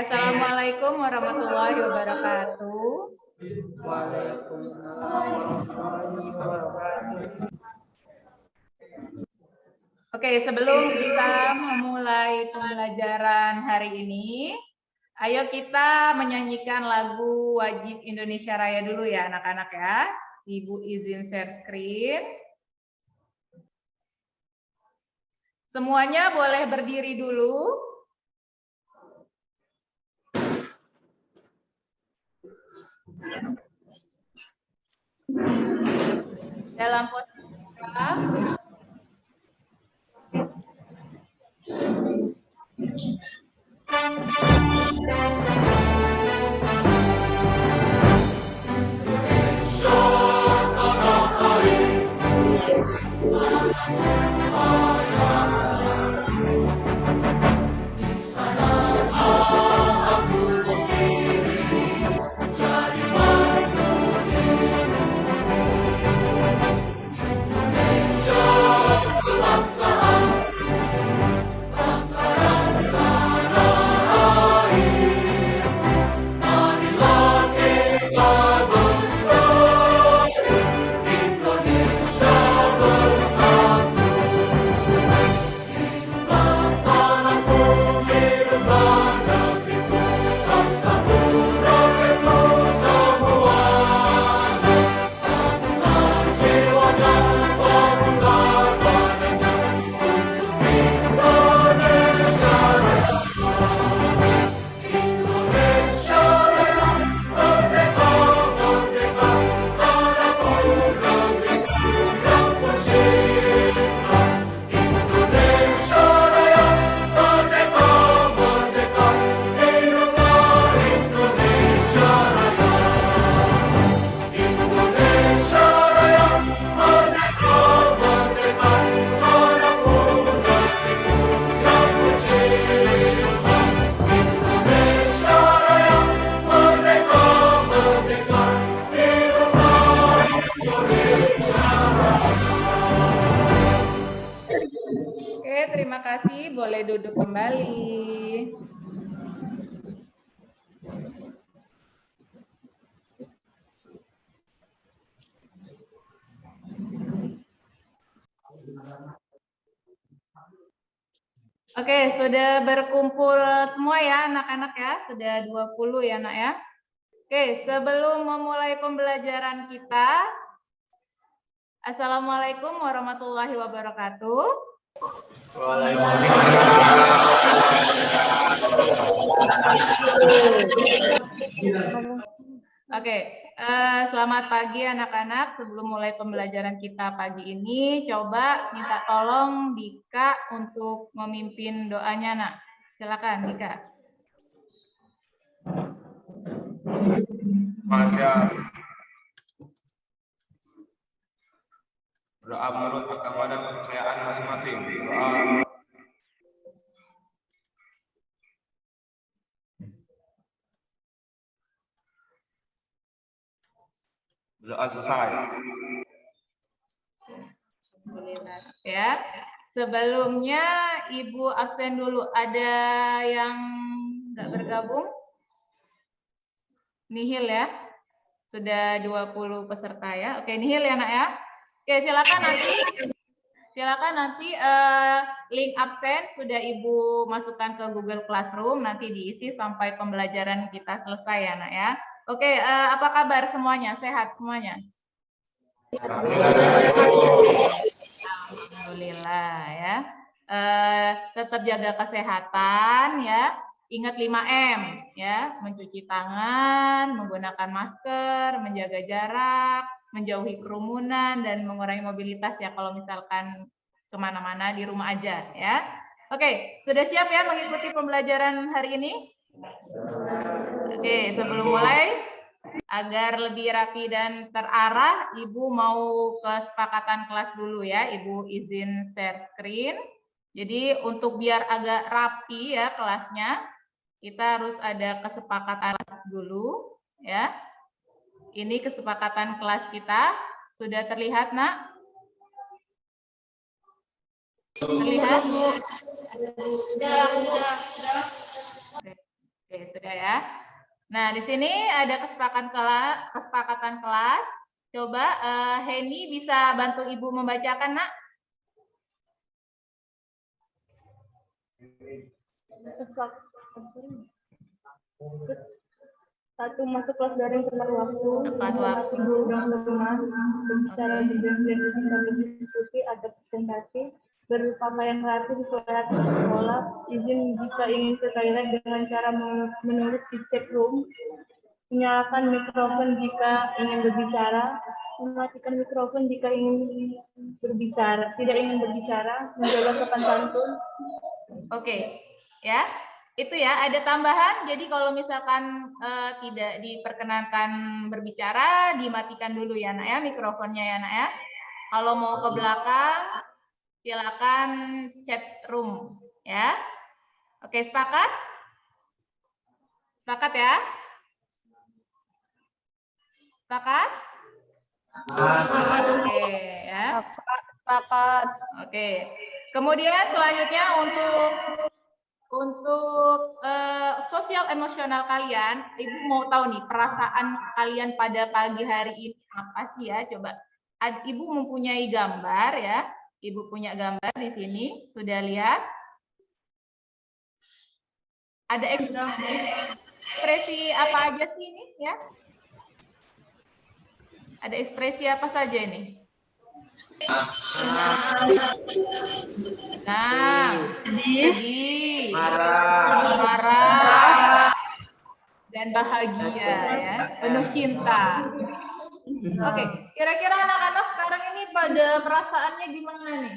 assalamualaikum warahmatullahi wabarakatuh. Waalaikumsalam warahmatullahi wabarakatuh. Oke, sebelum kita memulai pembelajaran hari ini, ayo kita menyanyikan lagu Wajib Indonesia Raya dulu ya anak-anak ya. Ibu izin share screen. Semuanya boleh berdiri dulu. Dalam posisi tegak. Terima kasih, boleh duduk kembali. Oke, sudah berkumpul semua ya anak-anak ya, sudah 20 ya nak ya. Oke, sebelum memulai pembelajaran kita, Assalamualaikum warahmatullahi wabarakatuh. Oke, selamat pagi anak-anak. Sebelum mulai pembelajaran kita pagi ini, coba minta tolong Dika untuk memimpin doanya, nak. Silakan, Dika. Doa menurut agama dan kepercayaan masing-masing. Doa selesai. Ya, sebelumnya Ibu absen dulu. Ada yang nggak bergabung? Nihil ya. Sudah 20 peserta ya. Oke, nihil ya nak ya. Oke, silakan nanti link absen sudah Ibu masukkan ke Google Classroom, nanti diisi sampai pembelajaran kita selesai ya nak ya. Oke, apa kabar semuanya? Sehat semuanya? Alhamdulillah ya. Tetap jaga kesehatan ya. Ingat 5M ya, mencuci tangan, menggunakan masker, menjaga jarak, menjauhi kerumunan, dan mengurangi mobilitas ya kalau misalkan kemana-mana di rumah aja ya. Oke, sudah siap ya mengikuti pembelajaran hari ini? Oke, sebelum mulai, agar lebih rapi dan terarah, Ibu mau kesepakatan kelas dulu ya. Ibu izin share screen. Jadi untuk biar agak rapi ya kelasnya, kita harus ada kesepakatan kelas dulu ya. Ini kesepakatan kelas kita. Sudah terlihat, nak? Terlihat? Sudah. Oke, sudah ya. Nah, di sini ada kesepakatan kelas. Coba Heni bisa bantu Ibu membacakan, Nak? Satu, masuk kelas daring tepat waktu. Tepat waktu. Berbicara dan diskusi ada presentasi. Berpakaian rapi sesuai aturan sekolah. Izin jika ingin ke toilet dengan cara menulis di chat room. Menyalakan mikrofon jika ingin berbicara. Mematikan mikrofon jika ingin berbicara. Tidak ingin berbicara. Menjaga sopan santun. Oke, ya. Itu ya, ada tambahan. Jadi kalau misalkan tidak diperkenankan berbicara, dimatikan dulu ya, Nak ya, mikrofonnya ya, Nak ya. Kalau mau ke belakang, silakan chat room ya. Oke, sepakat? Sepakat ya? Sepakat? Oke ya. Sepakat. Oke. Kemudian selanjutnya untuk sosial emosional kalian, Ibu mau tahu nih perasaan kalian pada pagi hari ini apa sih ya? Coba Ibu mempunyai gambar ya. Ibu punya gambar di sini, sudah lihat? Ada ekspresi apa aja sih ini ya? Ada ekspresi apa saja ini? Senang, sedih, marah, dan bahagia ya, penuh cinta. Oke, kira-kira anak-anak sekarang ini pada perasaannya gimana nih?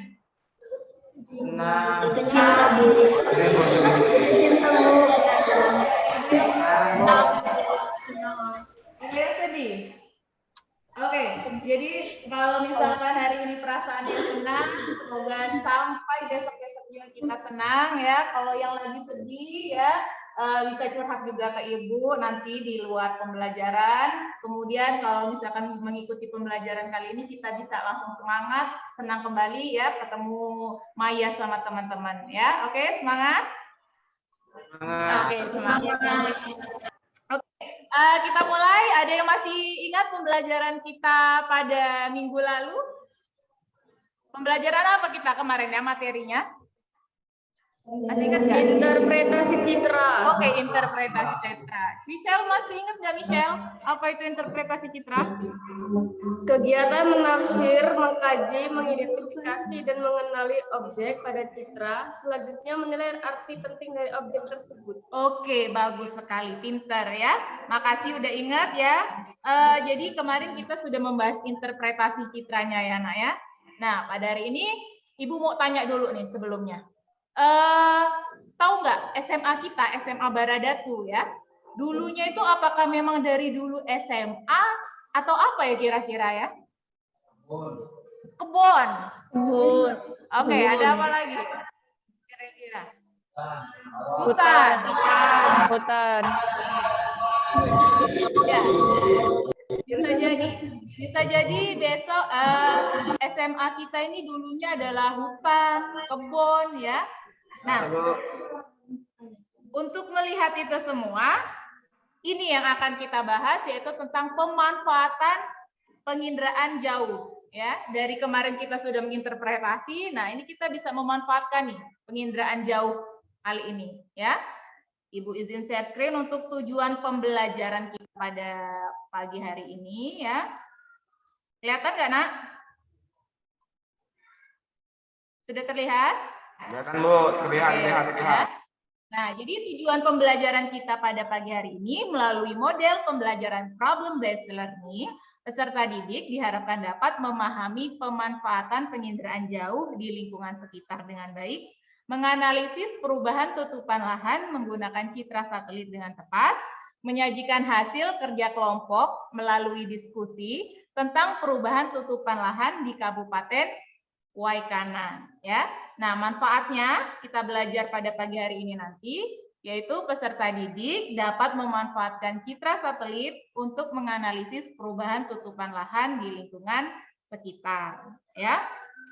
Ada yang sedih? Oke, jadi kalau misalkan hari ini perasaannya senang, semoga sampai besok-besoknya kita senang ya. Kalau yang lagi sedih ya, bisa curhat juga ke Ibu nanti di luar pembelajaran. Kemudian kalau misalkan mengikuti pembelajaran kali ini kita bisa langsung semangat, senang kembali ya, ketemu Maya sama teman-teman ya. Oke, semangat? Oke, semangat. Kita mulai. Ada yang masih ingat pembelajaran kita pada minggu lalu? Pembelajaran apa kita kemarin ya materinya? Masih ingat nggak? Interpretasi citra. Oke, interpretasi citra. Michelle masih ingat nggak, Michelle? Apa itu interpretasi citra? Kegiatan menafsir, mengkaji, mengidentifikasi, dan mengenali objek pada citra. Selanjutnya menilai arti penting dari objek tersebut. Oke, bagus sekali. Pinter ya. Makasih udah ingat ya. Jadi kemarin kita sudah membahas interpretasi citranya ya, Nak ya. Nah, pada hari ini Ibu mau tanya dulu nih sebelumnya. Tahu nggak SMA kita, SMA Baradatu ya? Dulunya itu apakah memang dari dulu SMA atau apa ya kira-kira ya? Kebun. Oke, ada apa lagi? Kira-kira? Hutan. Ya. Bisa jadi besok SMA kita ini dulunya adalah hutan, kebun ya. Nah, untuk melihat itu semua, ini yang akan kita bahas yaitu tentang pemanfaatan penginderaan jauh ya. Dari kemarin kita sudah menginterpretasi, nah ini kita bisa memanfaatkan nih penginderaan jauh kali ini ya. Ibu izin share screen untuk tujuan pembelajaran kita pada pagi hari ini ya. Kelihatan nggak, Nak? Sudah terlihat? Kelihatan, Bu. Terlihat. Nah, jadi tujuan pembelajaran kita pada pagi hari ini melalui model pembelajaran problem-based learning, peserta didik diharapkan dapat memahami pemanfaatan penginderaan jauh di lingkungan sekitar dengan baik, menganalisis perubahan tutupan lahan menggunakan citra satelit dengan tepat, menyajikan hasil kerja kelompok melalui diskusi tentang perubahan tutupan lahan di Kabupaten Waikana ya. Nah, manfaatnya kita belajar pada pagi hari ini nanti yaitu peserta didik dapat memanfaatkan citra satelit untuk menganalisis perubahan tutupan lahan di lingkungan sekitar ya.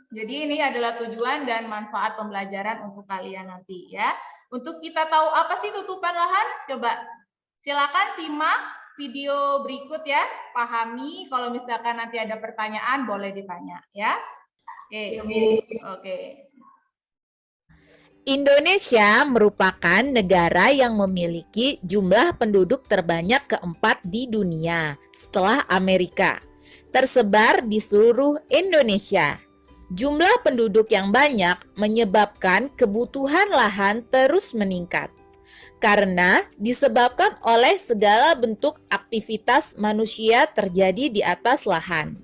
Jadi ini adalah tujuan dan manfaat pembelajaran untuk kalian nanti ya. Untuk kita tahu apa sih tutupan lahan, coba silakan simak video berikut ya, pahami. Kalau misalkan nanti ada pertanyaan, boleh ditanya ya. Oke. Indonesia merupakan negara yang memiliki jumlah penduduk terbanyak keempat di dunia setelah Amerika, tersebar di seluruh Indonesia. Jumlah penduduk yang banyak menyebabkan kebutuhan lahan terus meningkat, karena disebabkan oleh segala bentuk aktivitas manusia terjadi di atas lahan.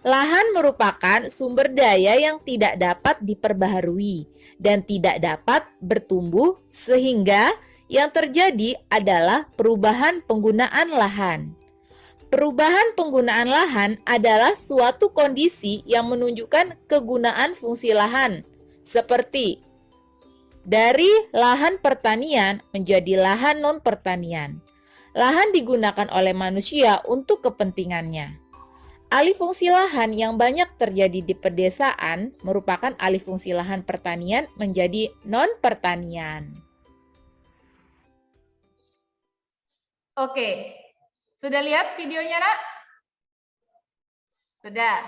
Lahan merupakan sumber daya yang tidak dapat diperbaharui dan tidak dapat bertumbuh, sehingga yang terjadi adalah perubahan penggunaan lahan. Perubahan penggunaan lahan adalah suatu kondisi yang menunjukkan kegunaan fungsi lahan, seperti dari lahan pertanian menjadi lahan non-pertanian. Lahan digunakan oleh manusia untuk kepentingannya. Alih fungsi lahan yang banyak terjadi di pedesaan merupakan alih fungsi lahan pertanian menjadi non-pertanian. Oke, sudah lihat videonya, Nak? Sudah.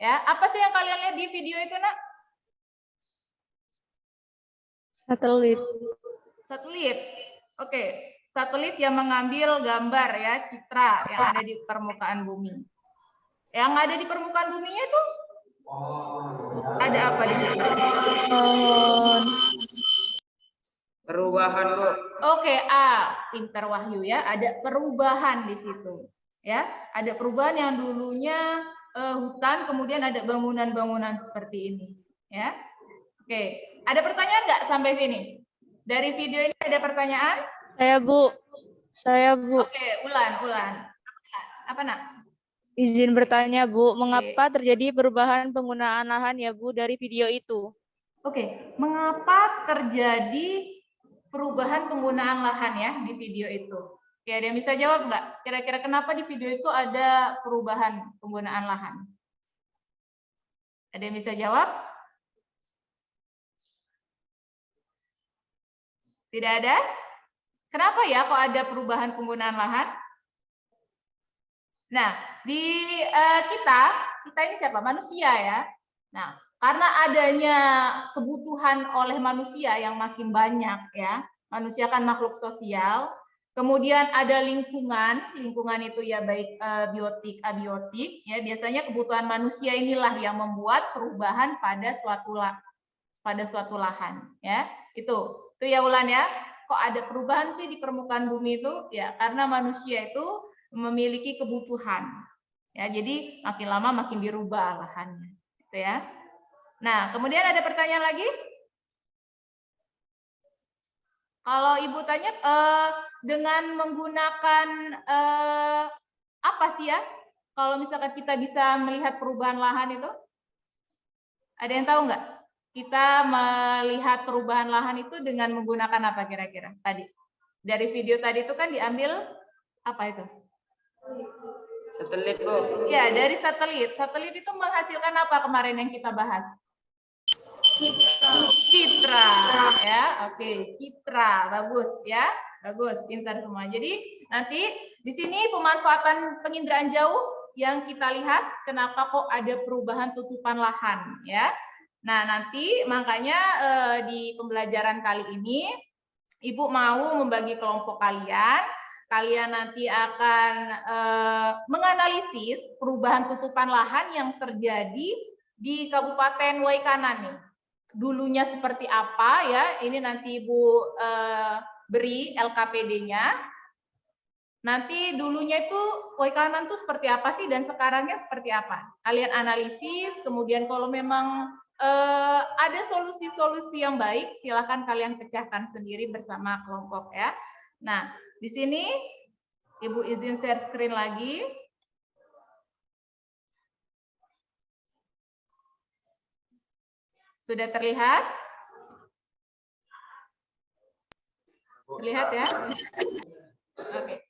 Ya, apa sih yang kalian lihat di video itu, Nak? Satelit. Satelit. Oke, satelit yang mengambil gambar ya, citra yang ada di permukaan bumi. Yang ada di permukaan buminya itu ada apa di situ? Perubahan, Bu. Oke, pintar Wahyu ya. Ada perubahan di situ. Ya, ada perubahan yang dulunya hutan, kemudian ada bangunan-bangunan seperti ini. Ya, oke. Ada pertanyaan nggak sampai sini? Dari video ini ada pertanyaan? Saya, Bu. Oke, Ulan. Apa, Nak? Izin bertanya, Bu, mengapa terjadi perubahan penggunaan lahan ya, Bu, dari video itu? Oke, mengapa terjadi perubahan penggunaan lahan ya di video itu? Oke, ada yang bisa jawab nggak? Kira-kira kenapa di video itu ada perubahan penggunaan lahan? Ada yang bisa jawab? Tidak ada? Kenapa ya kok ada perubahan penggunaan lahan? Nah, di kita ini siapa? Manusia ya. Nah, karena adanya kebutuhan oleh manusia yang makin banyak ya, manusia kan makhluk sosial, kemudian ada lingkungan itu ya baik biotik, abiotik, ya biasanya kebutuhan manusia inilah yang membuat perubahan pada suatu lahan, ya itu ya Ulan ya. Kok ada perubahan sih di permukaan bumi itu? Ya karena manusia itu memiliki kebutuhan, ya jadi makin lama makin dirubah lahannya, gitu ya. Nah, kemudian ada pertanyaan lagi? Kalau Ibu tanya dengan menggunakan apa sih ya? Kalau misalkan kita bisa melihat perubahan lahan itu? Ada yang tahu nggak? Kita melihat perubahan lahan itu dengan menggunakan apa kira-kira tadi? Dari video tadi itu kan diambil apa itu? Satelit, Bu. Ya, dari satelit. Satelit itu menghasilkan apa kemarin yang kita bahas? Citra, ya, oke, citra, bagus ya, bagus, pintar semua. Jadi nanti di sini pemanfaatan penginderaan jauh yang kita lihat, kenapa kok ada perubahan tutupan lahan, ya. Nah nanti makanya di pembelajaran kali ini, Ibu mau membagi kelompok kalian. Kalian nanti akan menganalisis perubahan tutupan lahan yang terjadi di Kabupaten Waikanan nih. Dulunya seperti apa ya, ini nanti Ibu beri LKPD-nya. Nanti dulunya itu Waikanan tuh seperti apa sih dan sekarangnya seperti apa. Kalian analisis, kemudian kalau memang ada solusi-solusi yang baik, silakan kalian pecahkan sendiri bersama kelompok ya. Nah, di sini Ibu izin share screen lagi. Sudah terlihat? Terlihat ya? Oke.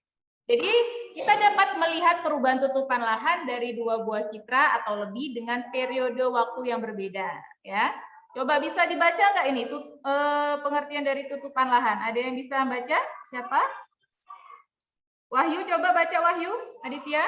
Jadi kita dapat melihat perubahan tutupan lahan dari 2 buah citra atau lebih dengan periode waktu yang berbeda, ya. Coba bisa dibaca nggak ini pengertian dari tutupan lahan? Ada yang bisa baca? Siapa? Wahyu, coba baca Wahyu, Aditya.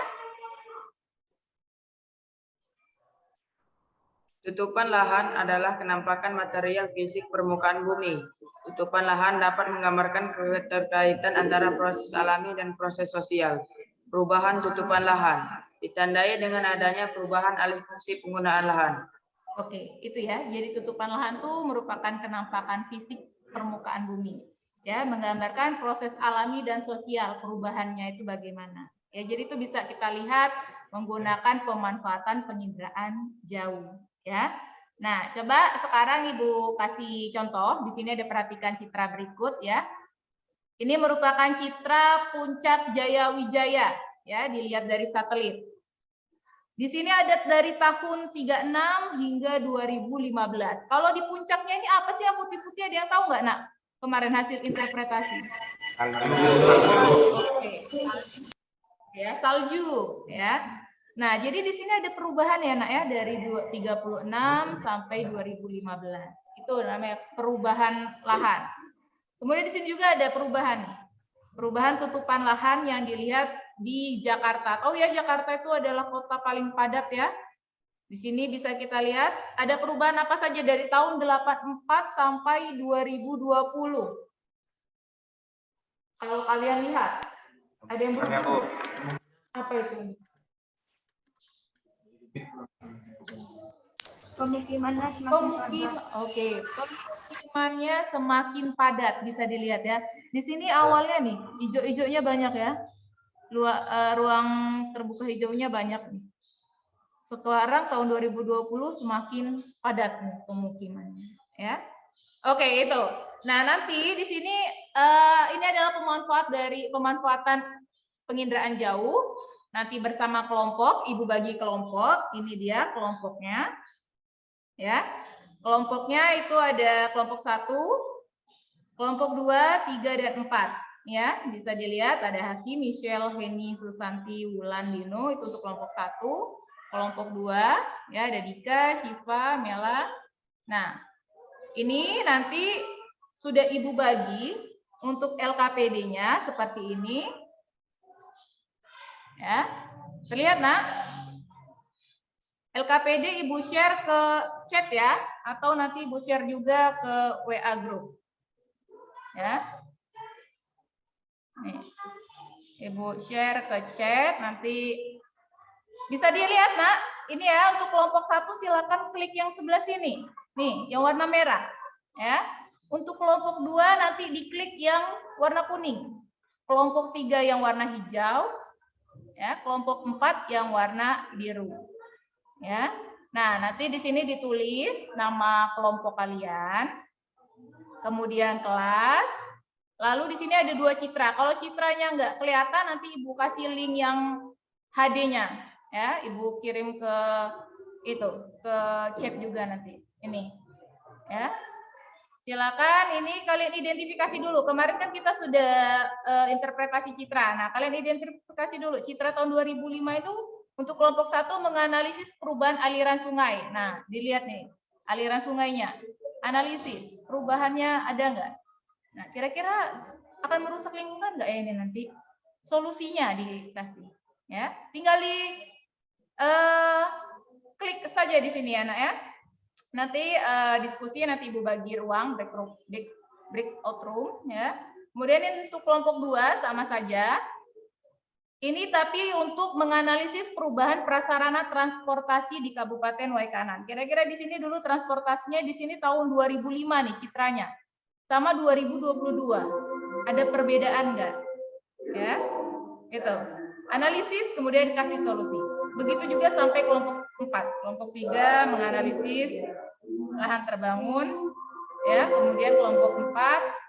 Tutupan lahan adalah kenampakan material fisik permukaan bumi. Tutupan lahan dapat menggambarkan keterkaitan antara proses alami dan proses sosial. Perubahan tutupan lahan ditandai dengan adanya perubahan alih fungsi penggunaan lahan. Oke, itu ya. Jadi tutupan lahan itu merupakan kenampakan fisik permukaan bumi. Ya, menggambarkan proses alami dan sosial perubahannya itu bagaimana. Ya, jadi itu bisa kita lihat menggunakan pemanfaatan penginderaan jauh, ya. Nah, coba sekarang Ibu kasih contoh. Di sini ada perhatikan citra berikut ya. Ini merupakan citra Puncak Jaya Wijaya, ya, dilihat dari satelit. Di sini ada dari tahun 36 hingga 2015. Kalau di puncaknya ini apa sih yang putih-putih? Ada yang tahu nggak, Nak? Kemarin hasil interpretasi. Oke. Ya, salju, ya. Nah, jadi di sini ada perubahan ya, Nak, ya, dari 36 sampai 2015. Itu namanya perubahan lahan. Kemudian di sini juga ada perubahan. Perubahan tutupan lahan yang dilihat di Jakarta. Tahu ya, Jakarta itu adalah kota paling padat ya. Di sini bisa kita lihat ada perubahan apa saja dari tahun 84 sampai 2020. Kalau kalian lihat, ada yang berubah. Apa itu? Pemukimannya semakin padat. Oke, pemukimannya semakin padat, bisa dilihat ya. Di sini awalnya nih, hijau-hijaunya banyak ya. Ruang terbuka hijaunya banyak nih. Sekarang tahun 2020 semakin padat nih pemukimannya, ya. Oke, itu. Nah, nanti di sini ini adalah pemanfaatan penginderaan jauh. Nanti bersama kelompok, Ibu bagi kelompok. Ini dia kelompoknya. Ya. Kelompoknya itu ada kelompok 1, kelompok 2, 3 dan 4. Ya, bisa dilihat ada Haki, Michelle, Heni, Susanti, Wulan, Dino, itu untuk kelompok 1. Kelompok 2, ya ada Dika, Syifa, Mela. Nah, ini nanti sudah Ibu bagi untuk LKPD-nya seperti ini. Ya. Terlihat, Nak? LKPD Ibu share ke chat ya, atau nanti Ibu share juga ke WA group. Ya. Nih. Ibu share ke chat, nanti bisa dilihat, Nak. Ini ya, untuk kelompok 1 silakan klik yang sebelah sini. Nih, yang warna merah. Ya. Untuk kelompok 2 nanti diklik yang warna kuning. Kelompok 3 yang warna hijau. Ya, kelompok 4 yang warna biru. Ya. Nah, nanti di sini ditulis nama kelompok kalian. Kemudian kelas. Lalu di sini ada 2 citra. Kalau citranya nggak kelihatan, nanti Ibu kasih link yang HD-nya. Ya, Ibu kirim ke itu, ke chat juga nanti. Ini. Ya. Silakan ini kalian identifikasi dulu. Kemarin kan kita sudah interpretasi citra. Nah, kalian identifikasi dulu. Citra tahun 2005 itu untuk kelompok 1 menganalisis perubahan aliran sungai. Nah, dilihat nih, aliran sungainya. Analisis, perubahannya ada nggak? Nah, kira-kira akan merusak lingkungan nggak ya ini nanti? Solusinya dikasih. Ya, tinggal di klik saja di sini ya, Nak ya. Nanti diskusi nanti Ibu bagi ruang breakout room ya. Kemudian ini untuk kelompok 2 sama saja. Ini tapi untuk menganalisis perubahan prasarana transportasi di Kabupaten Waikanan. Kira-kira di sini dulu transportasinya di sini tahun 2005 nih citranya. Sama 2022. Ada perbedaan enggak? Ya. Gitu. Analisis kemudian kasih solusi. Begitu juga sampai kelompok 4. Kelompok 3 menganalisis lahan terbangun, ya. Kemudian kelompok 4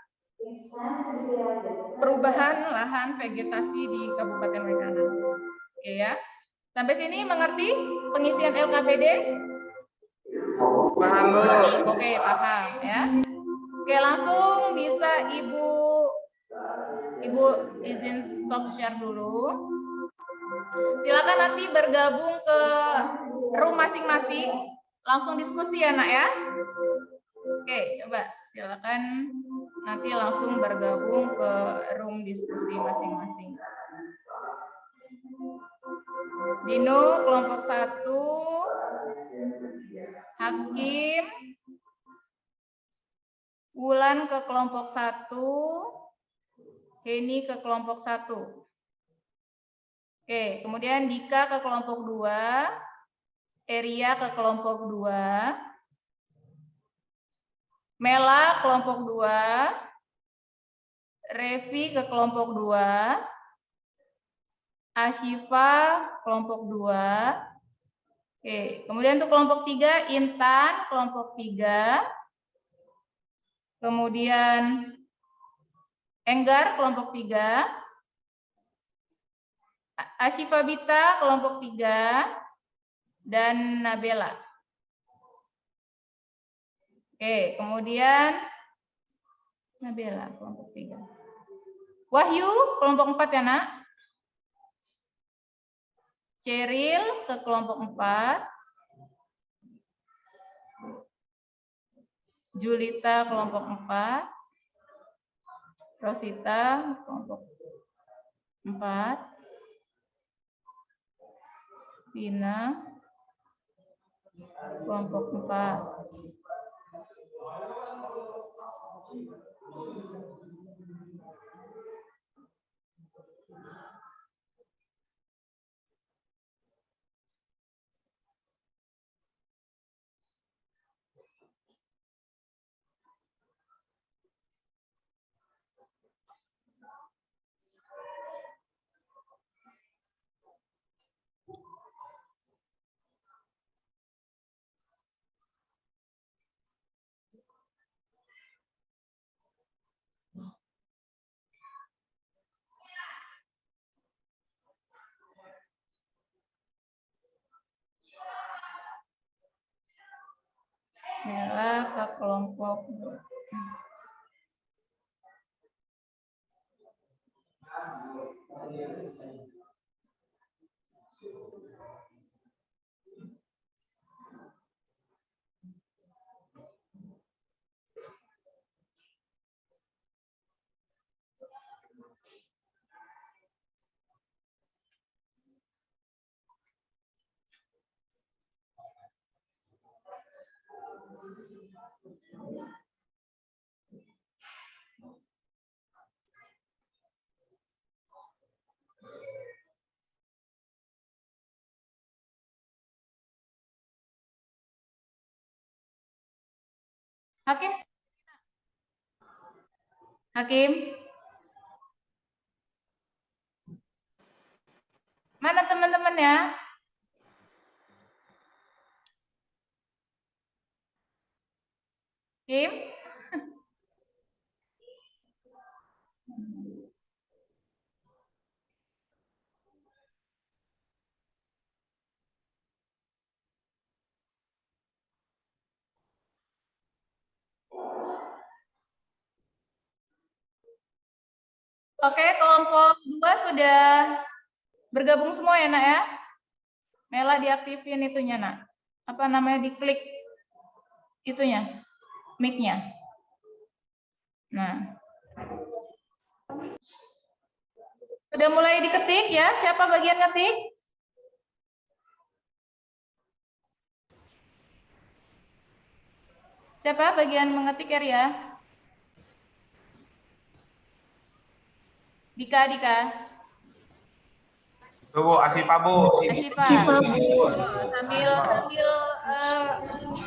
perubahan lahan vegetasi di Kabupaten Waikanan. Oke ya. Sampai sini mengerti pengisian LKPD? Paham, Bu. Oke, paham ya. Oke, langsung bisa Ibu izin stop share dulu. Silakan nanti bergabung ke room masing-masing. Langsung diskusi ya, Nak ya. Oke, coba silakan nanti langsung bergabung ke room diskusi masing-masing. Dino kelompok 1, Hakim, Wulan ke kelompok 1, Heni ke kelompok 1. Oke, kemudian Dika ke kelompok 2, Eria ke kelompok 2, Mela kelompok 2, Revi ke kelompok 2, Ashifa kelompok 2. Oke, kemudian untuk kelompok 3, Intan kelompok 3. Kemudian Enggar kelompok 3. Ashifa Bita kelompok 3 dan Nabela. Oke, kemudian Nabela kelompok 3. Wahyu kelompok 4 ya, Nak? Ceril ke kelompok 4. Julita kelompok 4. Rosita kelompok 4. Vina kelompok 4. Mela ke kelompok 2. Hakim. Hakim. Mana teman-teman ya? Hakim. Oke, kelompok 2 sudah bergabung semua ya, Nak ya? Mela diaktifin itunya, Nak. Apa namanya, diklik itunya, mic-nya. Nah. Sudah mulai diketik ya? Siapa bagian ngetik? Siapa bagian mengetik ya? Dika. Itu Bu, Asifa Bu. Ashifa. Sambil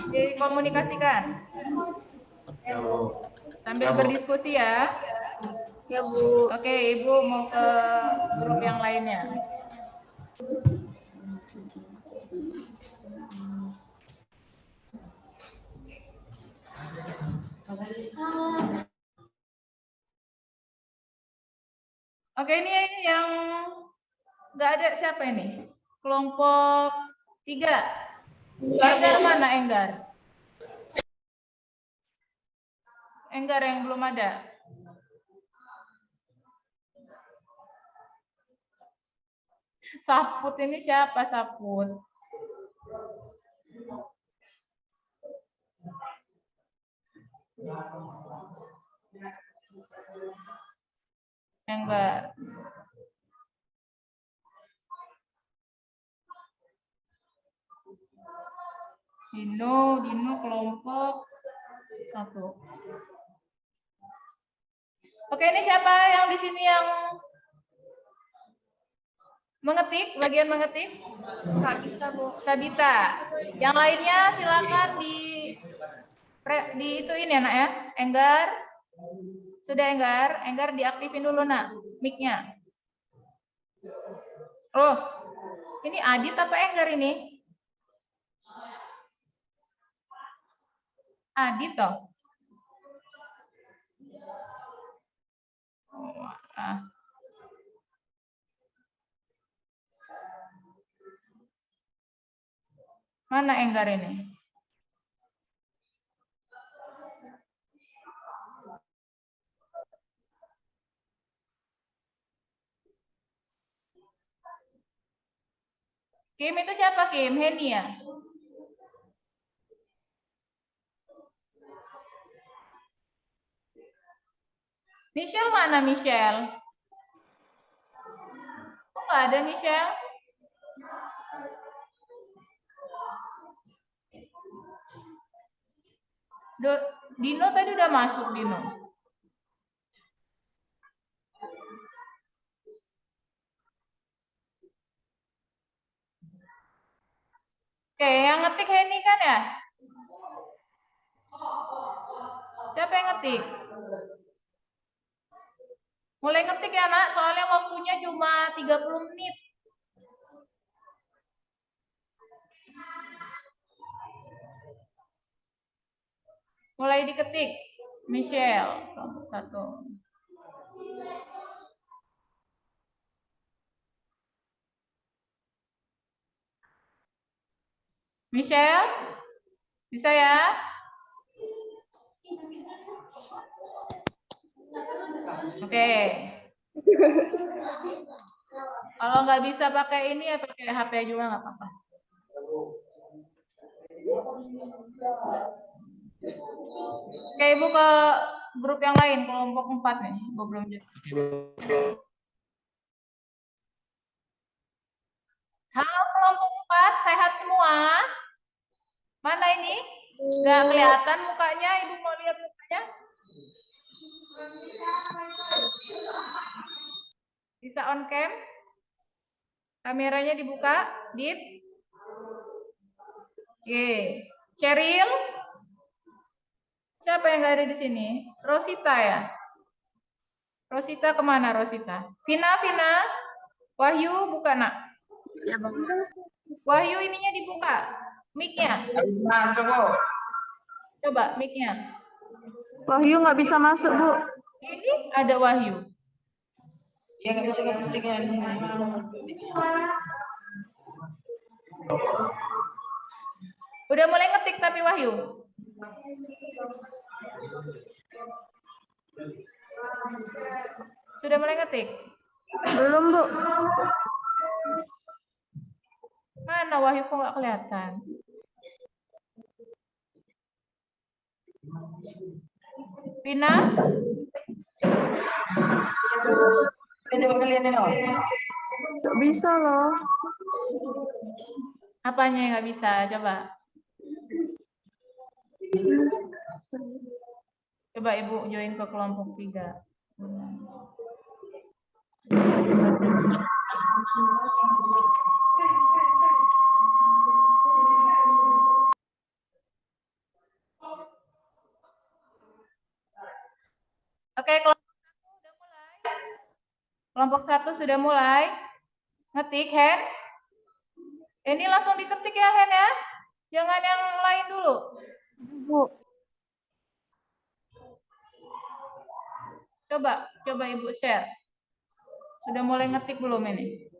dikomunikasikan. Ya Bu. Sambil berdiskusi ya. Ya, Bu. Oke, Ibu mau ke grup yang lainnya. Oke, ini yang nggak ada siapa ini? Kelompok 3. Enggar mana Enggar? Enggar yang belum ada. Saput ini siapa Saput? Enggar. Dino kelompok 1. Oke, ini siapa yang di sini yang mengetik, bagian mengetik? Sabita, Bu. Sabita. Yang lainnya silakan di ituin ya, Nak ya. Enggar. Sudah Enggar? Enggar diaktifin dulu, Nak, mic-nya. Oh, ini Adit apa Enggar ini? Adit toh? Oh, Mana Enggar ini? Kim itu siapa Kim? Heni ya? Michelle mana Michelle? Kok nggak ada Michelle? Dino tadi udah masuk Dino. Oke, yang ngetik Heni kan ya? Siapa yang ngetik? Mulai ngetik ya, Nak, soalnya waktunya cuma 30 menit. Mulai diketik. Michelle, kelompok 1. Michelle, bisa ya? Oke. Kalau nggak bisa pakai ini ya pakai HP juga nggak apa-apa. Oke, Ibu ke grup yang lain, kelompok 4 nih. Ibu belum juga. Halo kelompok 4, sehat semua? Mana ini? Nggak kelihatan mukanya, Ibu mau lihat mukanya? Bisa on cam? Kameranya dibuka, Dit? Oke. Cheryl? Siapa yang nggak ada di sini? Rosita ya? Rosita kemana Rosita? Vina? Wahyu buka, Nak. Ya, Bang. Wahyu ininya dibuka. Mic-nya. Masuk, Bu. Coba mic-nya. Wahyu nggak bisa masuk, Bu. Ini ada Wahyu. Ya nggak bisa ketiknya. Udah mulai ngetik tapi Wahyu. Sudah mulai ngetik? Belum, Bu. Mana Wahyu kok nggak kelihatan? Vina? Coba kalian ini. Nggak bisa loh. Apanya yang nggak bisa? Coba. Coba Ibu join ke kelompok 3. Oke, kelompok 1 sudah mulai. Ngetik, Hen. Ini langsung diketik ya, Hen ya. Jangan yang lain dulu. Bu. Coba Ibu share. Sudah mulai ngetik belum ini?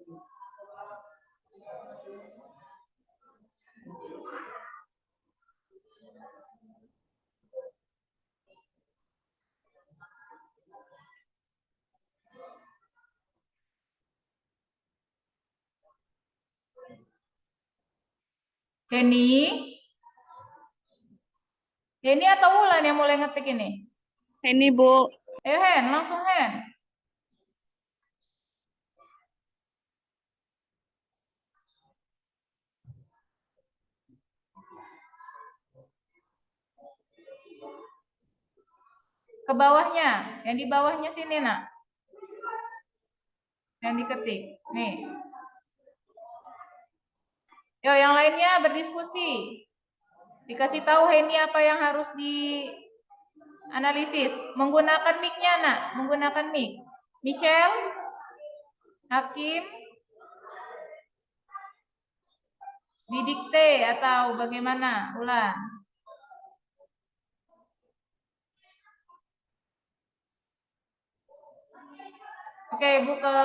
Heni? Ini atau Wulan yang mulai ngetik ini? Ini Bu. Hen, langsung Hen. Ke bawahnya, yang di bawahnya sini nak. Yang diketik, nih. Yo, yang lainnya berdiskusi. Dikasih tahu Heni apa yang harus dianalisis. Menggunakan mic-nya nak, menggunakan mic. Michelle, Hakim, didikte atau bagaimana? Ulan. Oke, Bu ke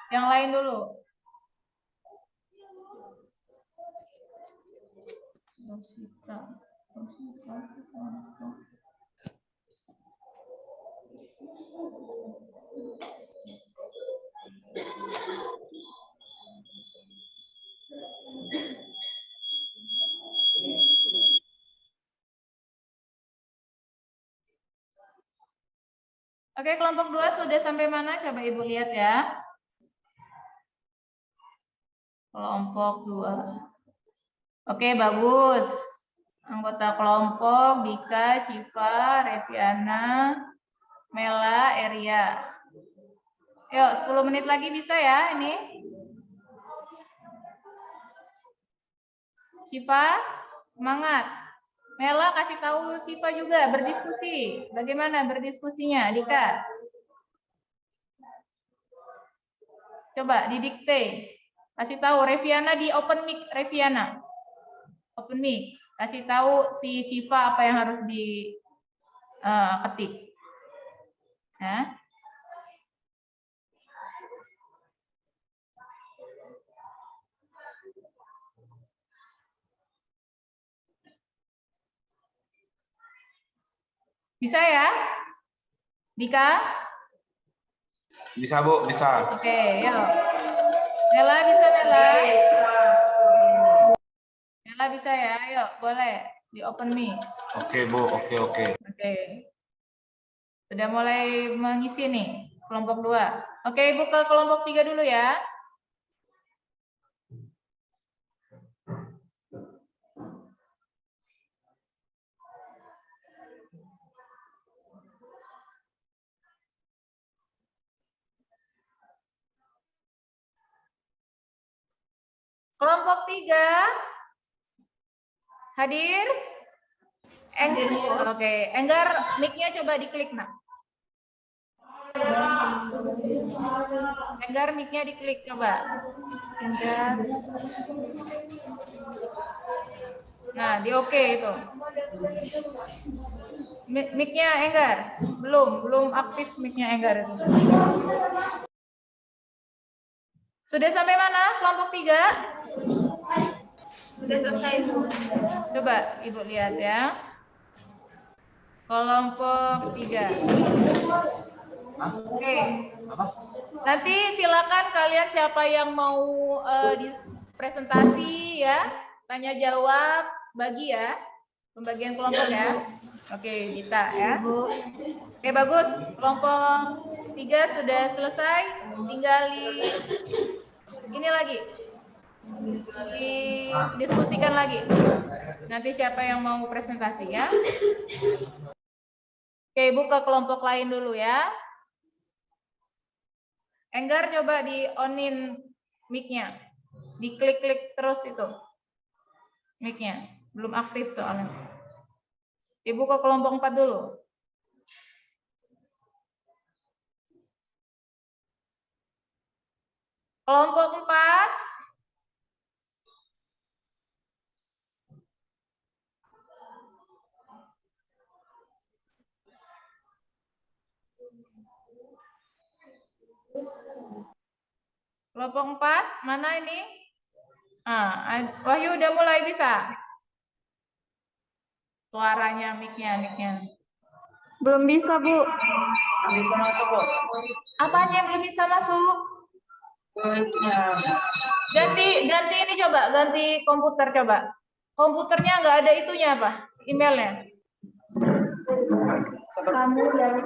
yang lain dulu. Oke, kelompok 2 sudah sampai mana? Coba Ibu lihat ya. Kelompok 2. Oke, bagus. Anggota kelompok Dika, Syifa, Reviana, Mela, Eria. Yuk, 10 menit lagi bisa ya ini. Syifa, semangat. Mela kasih tahu Syifa juga berdiskusi. Bagaimana berdiskusinya, Dika? Coba didikte. Kasih tahu Reviana di open mic, Reviana. Open mic. Kasih tahu si Syifa apa yang harus diketik. Nah. Bisa ya? Dika? Bisa Bu, bisa. Oke, yuk. Mela bisa Mela? Mela bisa ya? Yuk, boleh di open mic. Oke Bu, oke. Oke. Sudah mulai mengisi nih kelompok 2. Oke, Ibu ke kelompok 3 dulu ya. Kelompok 3 hadir? Oke, Enggar mic-nya coba diklik nak. Enggar mic-nya diklik coba. Enggar. Nah, di oke itu. Mic-nya Enggar. Belum aktif mic-nya Enggar itu. Sudah sampai mana kelompok 3? Sudah selesai. Coba Ibu lihat ya. Kelompok 3. Oke. Nanti silakan kalian siapa yang mau di presentasi ya, tanya jawab, bagi ya. Pembagian kelompok ya. Oke, Gita ya. Oke, bagus. Kelompok 3 sudah selesai. Tinggal ini lagi. Didiskusikan lagi. Nanti siapa yang mau presentasi ya. Oke, buka kelompok lain dulu ya. Enggar coba di onin mic-nya. Diklik-klik terus itu. Mic-nya. Belum aktif soalnya. Ibu ke kelompok 4 dulu. Kelompok 4. Kelompok 4, mana ini? Wahyu udah mulai bisa? Suaranya, mic-nya. Belum bisa, Bu. Bisa masuk Bu. Apanya yang belum bisa masuk? Ganti ini coba, ganti komputer coba. Komputernya nggak ada itunya apa? emailnya? Kamu dari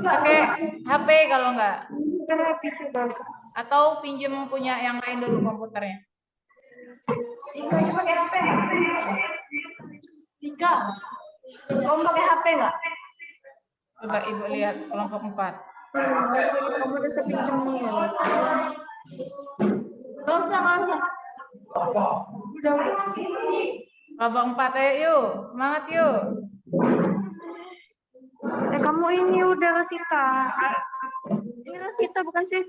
Pakai HP kalau enggak. terapi coba. Atau pinjem punya yang lain dulu komputernya. Ini pakai HP nggak? Tiga. Kamu pakai HP nggak? Coba Ibu lihat kelompok 4. Kamu udah sepinjam nih. Gak usah, gak usah. Udah. Kelompok 4 ayo yuk. Semangat yuk. Kamu ini udah Rosita. Ini Rosita bukan sih?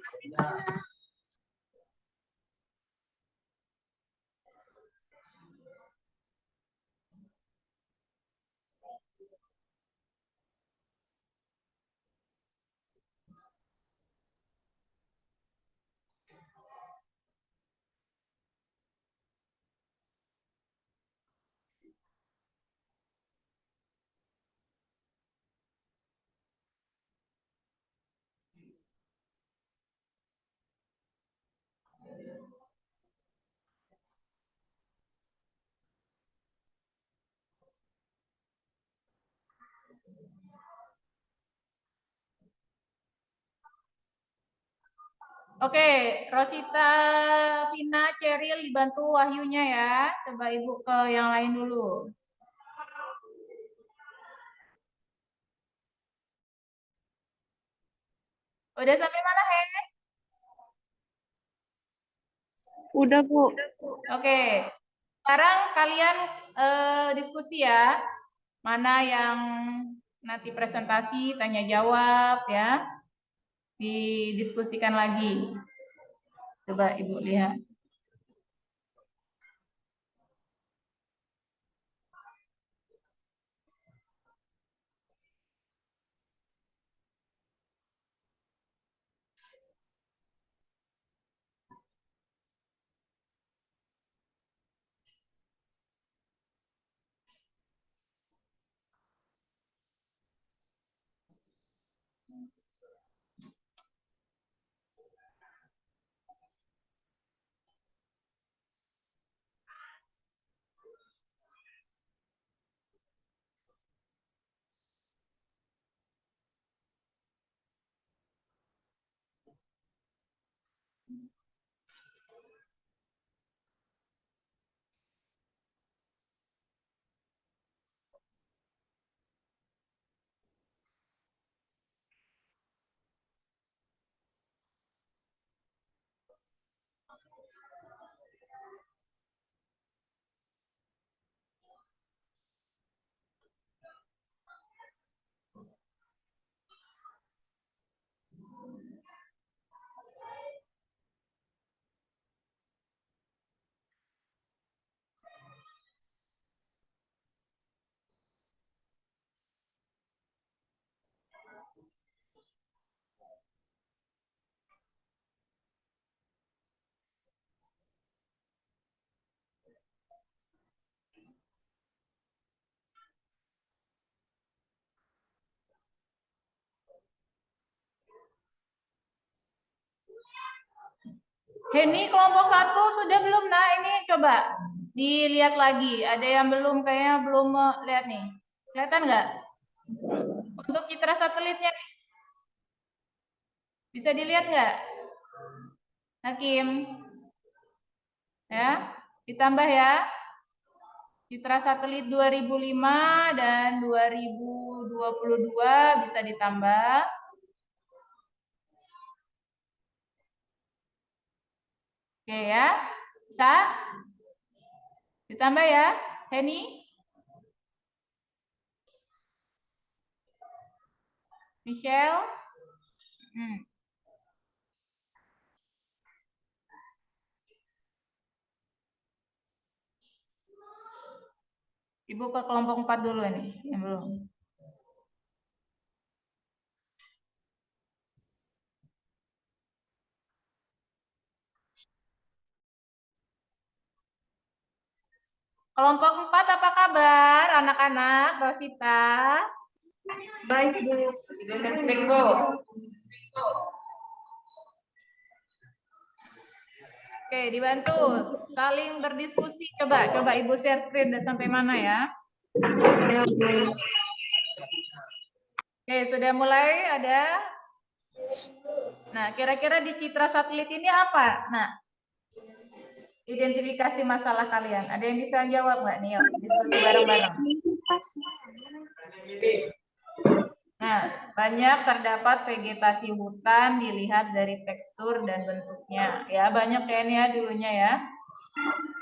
Oke, Rosita, Vina, Ceril dibantu Wahyunya ya. Coba Ibu ke yang lain dulu. Udah sampai mana, He? Udah, Bu. Oke. Sekarang kalian diskusi ya. Mana yang nanti presentasi, tanya jawab ya. Didiskusikan lagi. Coba Ibu lihat. Heni kelompok 1 sudah belum? Nah ini coba dilihat lagi. Ada yang belum, kayaknya belum lihat nih. Kelihatan nggak? Untuk citra satelitnya nih. Bisa dilihat nggak? Hakim. Ya, ditambah ya. Citra satelit 2005 dan 2022 bisa ditambah. Oke ya, bisa? Ditambah ya, Heni? Michelle? Ibu ke kelompok 4 dulu nih, yang belum. Kelompok 4 apa kabar anak-anak, Rosita? Baik, Bu. Oke, Oke, dibantu saling berdiskusi. Coba Ibu share screen udah sampai mana ya? Ya, Bu. Oke, sudah mulai ada. Nah, kira-kira di citra satelit ini apa? Nah, identifikasi masalah kalian. Ada yang bisa jawab nggak nih? Yuk, diskusi bareng-bareng. Nah, banyak terdapat vegetasi hutan dilihat dari tekstur dan bentuknya. Ya, banyak kayaknya ya dulunya ya.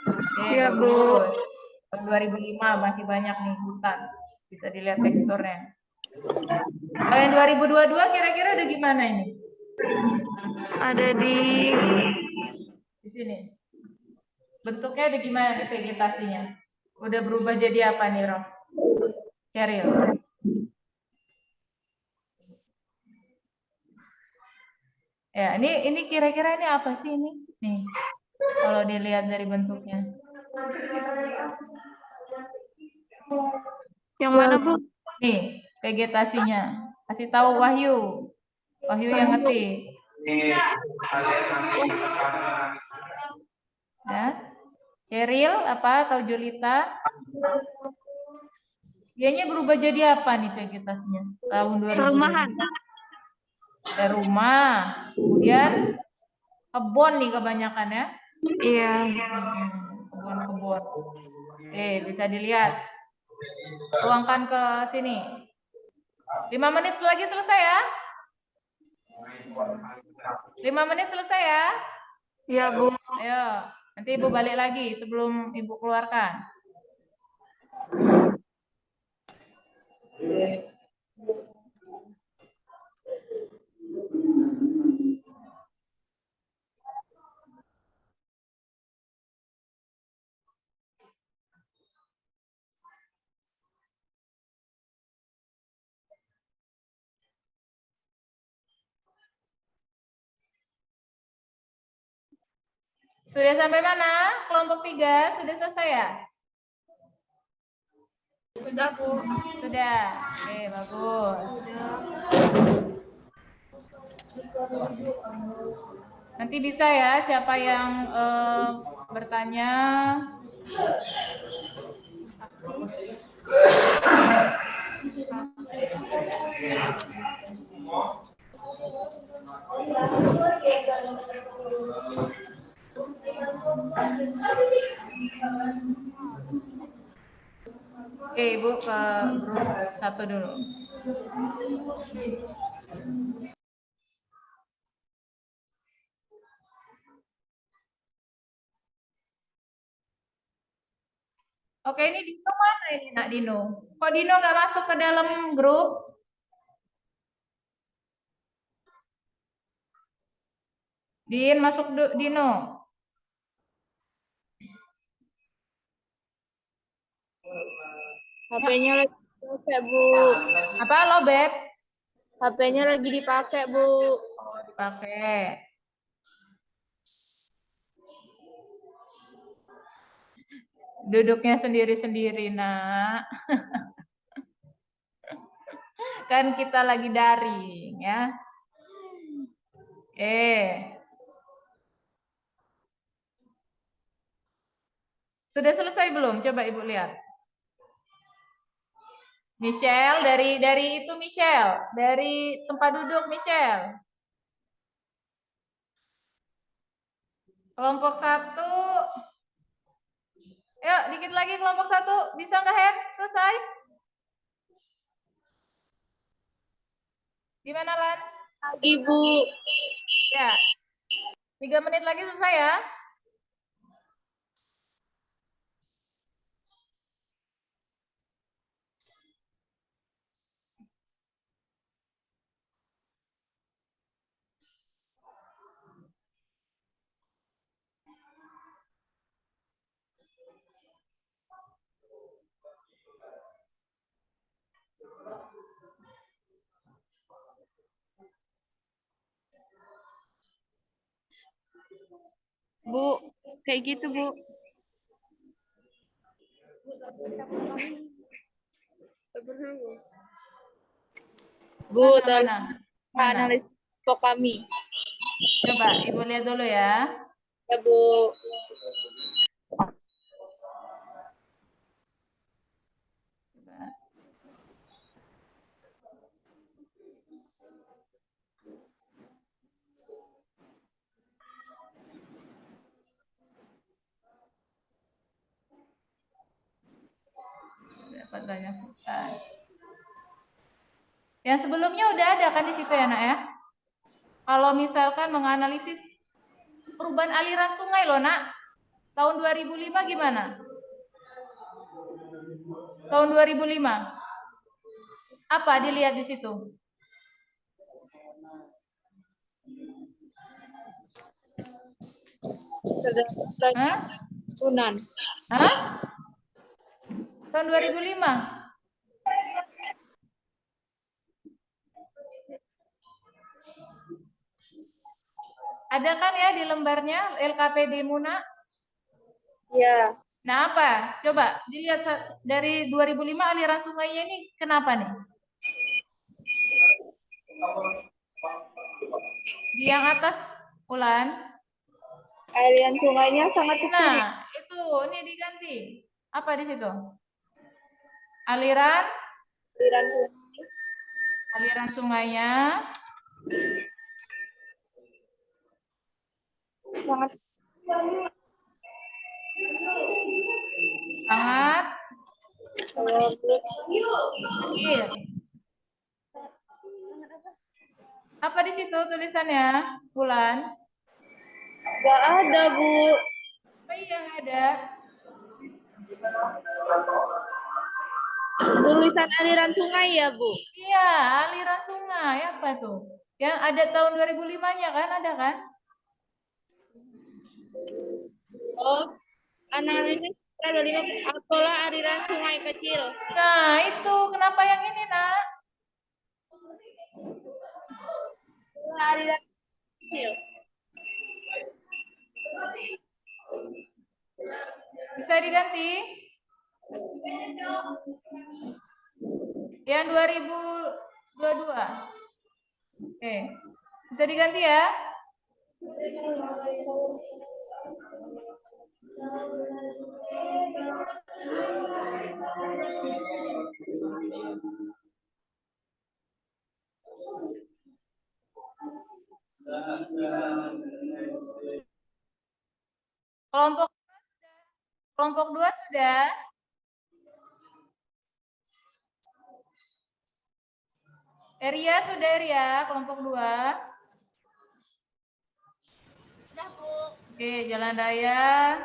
Oke, Iya, Bu. bagus. Tahun 2005 masih banyak nih hutan. Bisa dilihat teksturnya. Kalau yang 2022 kira-kira ada gimana ini? Ada di Di sini. Bentuknya ada gimana nih vegetasinya? Udah berubah jadi apa nih, Ros? Cheryl. Ya, ini kira-kira ini apa sih ini? Nih, kalau dilihat dari bentuknya. yang mana, Bu? Nih, vegetasinya. Kasih tahu Wahyu. Wahyu yang ngetik. Ya. Cheryl apa atau Julita? Dianya berubah jadi apa nih vegetasinya? Tahun 2020. Perumahan. Ada rumah. Kemudian kebun nih kebanyakan ya. Iya. Kebun-kebun. Bisa dilihat. Tuangkan ke sini. 5 menit lagi selesai ya. 5 menit selesai ya. Iya, Bu. Ayo, nanti Ibu balik lagi sebelum Ibu keluarkan. Sudah sampai mana? Kelompok 3 sudah selesai ya? Sudah, Bu. Sudah. Oke, bagus. Nanti bisa ya siapa yang bertanya. Oke, Ibu ke grup 1 dulu. Oke, ini Dino mana ini, Nak Dino? Kok Dino nggak masuk ke dalam grup? Din, masuk Dino. HP-nya lagi dipakai, Bu. Apa lo, Beb? HP-nya lagi dipakai, Bu. Pakai. Duduknya sendiri-sendiri, Nak. Kan kita lagi daring, ya. Sudah selesai belum? Coba Ibu lihat. Michelle, dari itu Michelle. Dari tempat duduk Michelle. Kelompok 1. Yuk, dikit lagi kelompok 1. Bisa nggak, Hen? Selesai? Gimana, Lan? Ibu. Ya. 3 menit lagi selesai ya. Bu, kayak gitu, Bu. Bu, Mana? analis pok kami. Coba Ibu lihat dulu ya. Ya, Bu. Dapat banyak hutan. Yang sebelumnya udah ada kan di situ ya, Nak ya? Kalau misalkan menganalisis perubahan aliran sungai loh, Nak. Tahun 2005 gimana? Tahun 2005. Apa dilihat di situ? Hah? Tunan. Hah? Tahun 2005. Ada kan ya di lembarnya LKPD Muna? Ya. Nah, apa? Coba dilihat dari 2005 aliran sungainya ini kenapa nih? Di yang atas, Ulan. Aliran sungainya sangat kecil. Nah, itu ini diganti. Apa di situ? Aliran sungainya sangat sangat kecil. Apa di situ tulisannya, Bulan? Gak ada, Bu. Oh iya, ada. Tulisan aliran sungai ya, Bu? Iya, aliran sungai. Apa tuh? Yang ada tahun 2005-nya kan, ada kan? Oh, analisis ada 5 pola aliran sungai kecil. Nah, itu kenapa yang ini, Nak? Pola aliran kecil. Bisa diganti? Yang 2022. Oke. Bisa diganti ya? Kelompok 2 sudah? Eria sudah, Eria, kelompok 2. Sudah, Bu. Oke, jalan raya.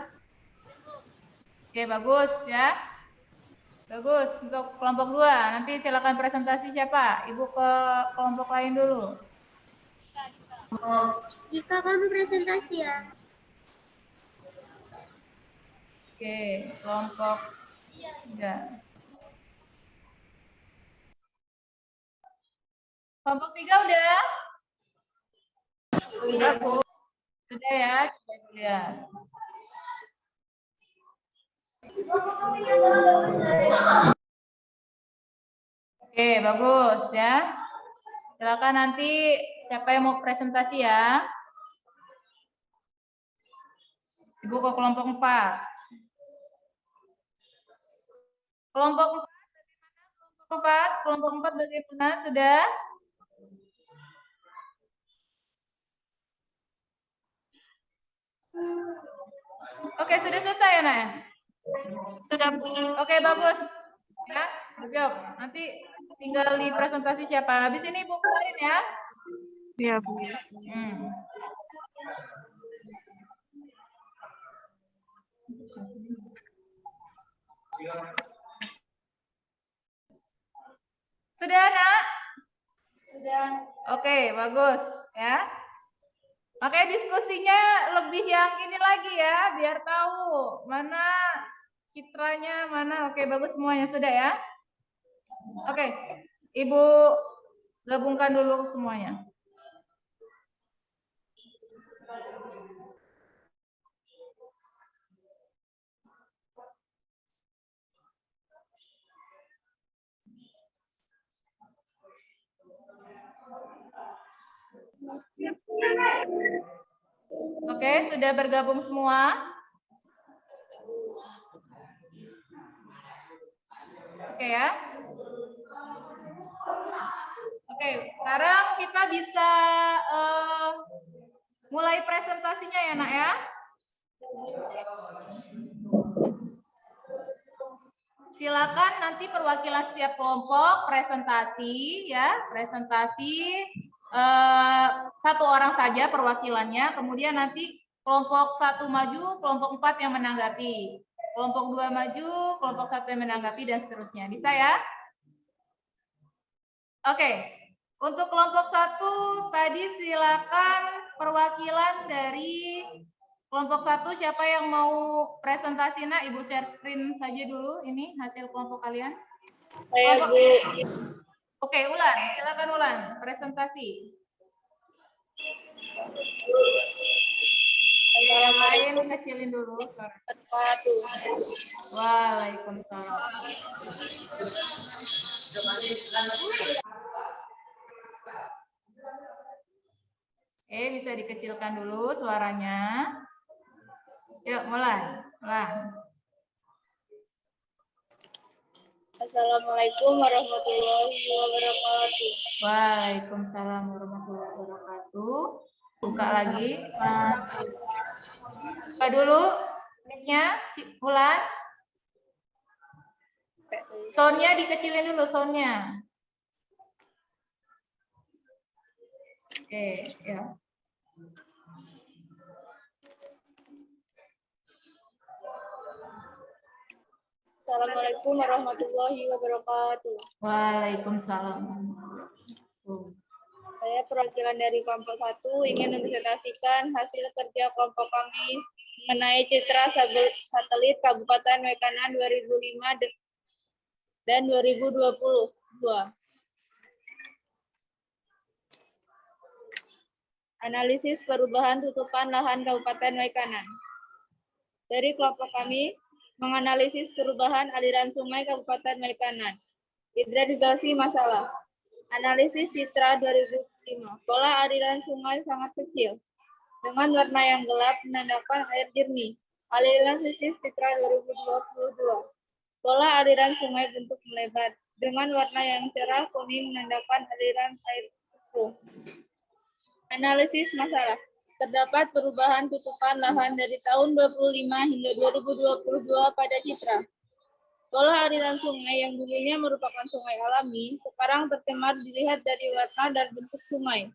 Oke, bagus ya. Bagus untuk kelompok 2. Nanti silakan presentasi siapa? Ibu ke kelompok lain dulu. Jika kami presentasi ya. Oke, kelompok 3. Kelompok 3 udah? Sudah, Bu. Sudah ya, kita lihat. Oke, bagus ya. Silakan nanti siapa yang mau presentasi ya. Ibu ke kelompok 4. Kelompok 4 bagaimana? Kelompok 4 bagaimana? Sudah? Oke, sudah selesai ya, Nak? Sudah, Bu. Oke, bagus. Ya, good job. Nanti tinggal di presentasi siapa. Habis ini Ibu keluarin ya. Iya, Bu. Sudah, Nak? Sudah. Oke, bagus ya. Makanya diskusinya lebih yang ini lagi ya, biar tahu mana citranya, mana. Oke, bagus semuanya sudah ya. Oke, Ibu gabungkan dulu semuanya. Oke. Oke, sudah bergabung semua? Oke ya. Oke, sekarang kita bisa mulai presentasinya ya, Nak ya. Silakan nanti perwakilan setiap kelompok presentasi ya, presentasi satu orang saja perwakilannya, kemudian nanti kelompok 1 maju, kelompok 4 yang menanggapi, kelompok 2 maju, kelompok 1 yang menanggapi, dan seterusnya. Bisa ya? Oke, untuk kelompok 1 tadi silakan perwakilan dari kelompok 1, siapa yang mau presentasi, Nak? Ibu share screen saja dulu ini hasil kelompok kalian. Saya, Bu. Oke, Ulan, silakan Ulan, presentasi. Oke, yang lain kecilin dulu suara. Waalaikumsalam. Oke, bisa dikecilkan dulu suaranya. Yuk, mulai. Assalamualaikum warahmatullahi wabarakatuh. Waalaikumsalam warahmatullahi wabarakatuh. Buka lagi. Buka dulu mic-nya, Ulan. Sound-nya dikecilin dulu, sound-nya. Oke, ya. Assalamualaikum warahmatullahi wabarakatuh. Waalaikumsalam. Saya perwakilan dari kelompok 1 ingin mempresentasikan hasil kerja kelompok kami mengenai citra satelit Kabupaten Waikanan 2005 dan 2022. Analisis perubahan tutupan lahan Kabupaten Waikanan. Dari kelompok kami menganalisis perubahan aliran sungai Kabupaten Waikanan. Hidroirigasi masalah. Analisis citra 2005. Pola aliran sungai sangat kecil. Dengan warna yang gelap menandakan air jernih. Analisis citra 2022. Pola aliran sungai bentuk melebar. Dengan warna yang cerah kuning menandakan aliran air keruh. Analisis masalah. Terdapat perubahan tutupan lahan dari tahun 25 hingga 2022 pada citra. Pola aliran sungai yang dulunya merupakan sungai alami, sekarang tercemar dilihat dari warna dan bentuk sungai.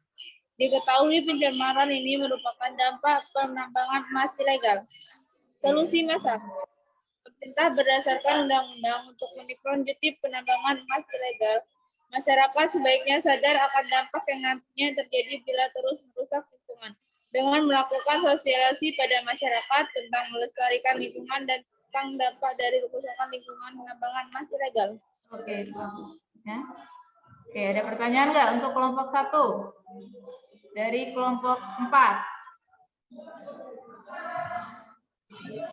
Diketahui pencemaran ini merupakan dampak penambangan emas ilegal. Solusi masalah. Pemerintah berdasarkan undang-undang untuk menindaklanjuti penambangan emas ilegal. Masyarakat sebaiknya sadar akan dampak yang nantinya terjadi bila terus merusak lingkungan. Dengan melakukan sosialisasi pada masyarakat tentang melestarikan lingkungan dan tentang dampak dari kerusakan lingkungan penambangan emas ilegal. Oke, ya. Oke, ada pertanyaan nggak untuk kelompok 1? Dari kelompok 4?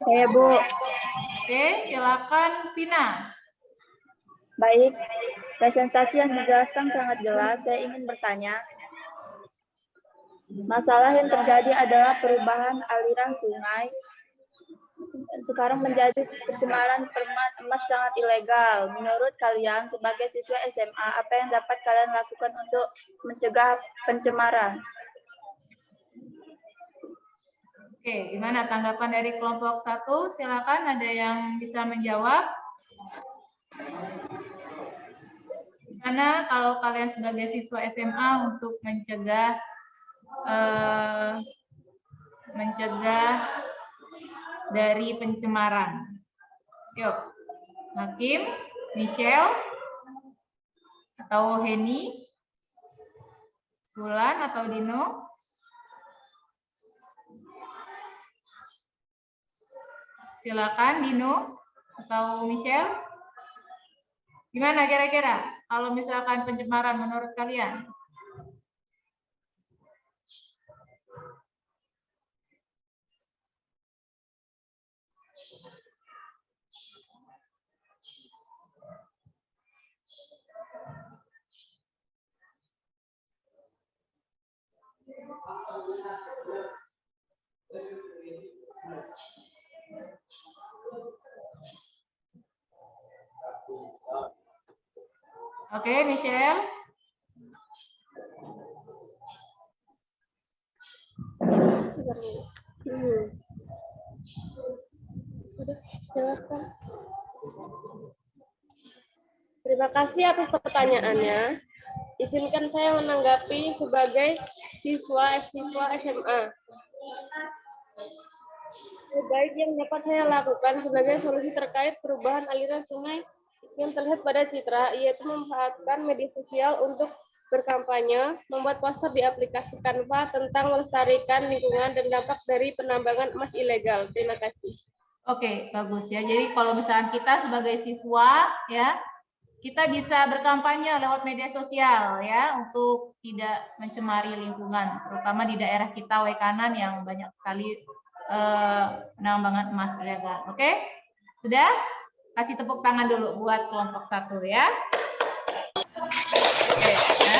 Saya, Bu. Oke, silakan Vina. Baik, presentasi yang dijelaskan sangat jelas. Saya ingin bertanya, masalah yang terjadi adalah perubahan aliran sungai. Sekarang menjadi pencemaran emas sangat ilegal. Menurut kalian sebagai siswa SMA, apa yang dapat kalian lakukan untuk mencegah pencemaran? Oke, gimana tanggapan dari kelompok 1? Silakan, ada yang bisa menjawab. Gimana kalau kalian sebagai siswa SMA untuk mencegah dari pencemaran? Yuk, Hakim, Michelle, atau Heni, Bulan atau Dino? Silakan Dino atau Michelle. Gimana kira-kira kalau misalkan pencemaran menurut kalian? Oke, Michelle. Terima kasih atas pertanyaannya. Izinkan saya menanggapi sebagai siswa SMA. Terbaik yang dapat saya lakukan sebagai solusi terkait perubahan aliran sungai yang terlihat pada citra, yaitu memanfaatkan media sosial untuk berkampanye, membuat poster di aplikasi Canva tentang melestarikan lingkungan dan dampak dari penambangan emas ilegal. Terima kasih. Oke, bagus ya. Jadi kalau misalnya kita sebagai siswa ya, kita bisa berkampanye lewat media sosial ya untuk tidak mencemari lingkungan, terutama di daerah kita Waikanan yang banyak sekali penambangan emas ilegal. Oke? Sudah? Kasih tepuk tangan dulu buat kelompok 1 ya. Oke, ya.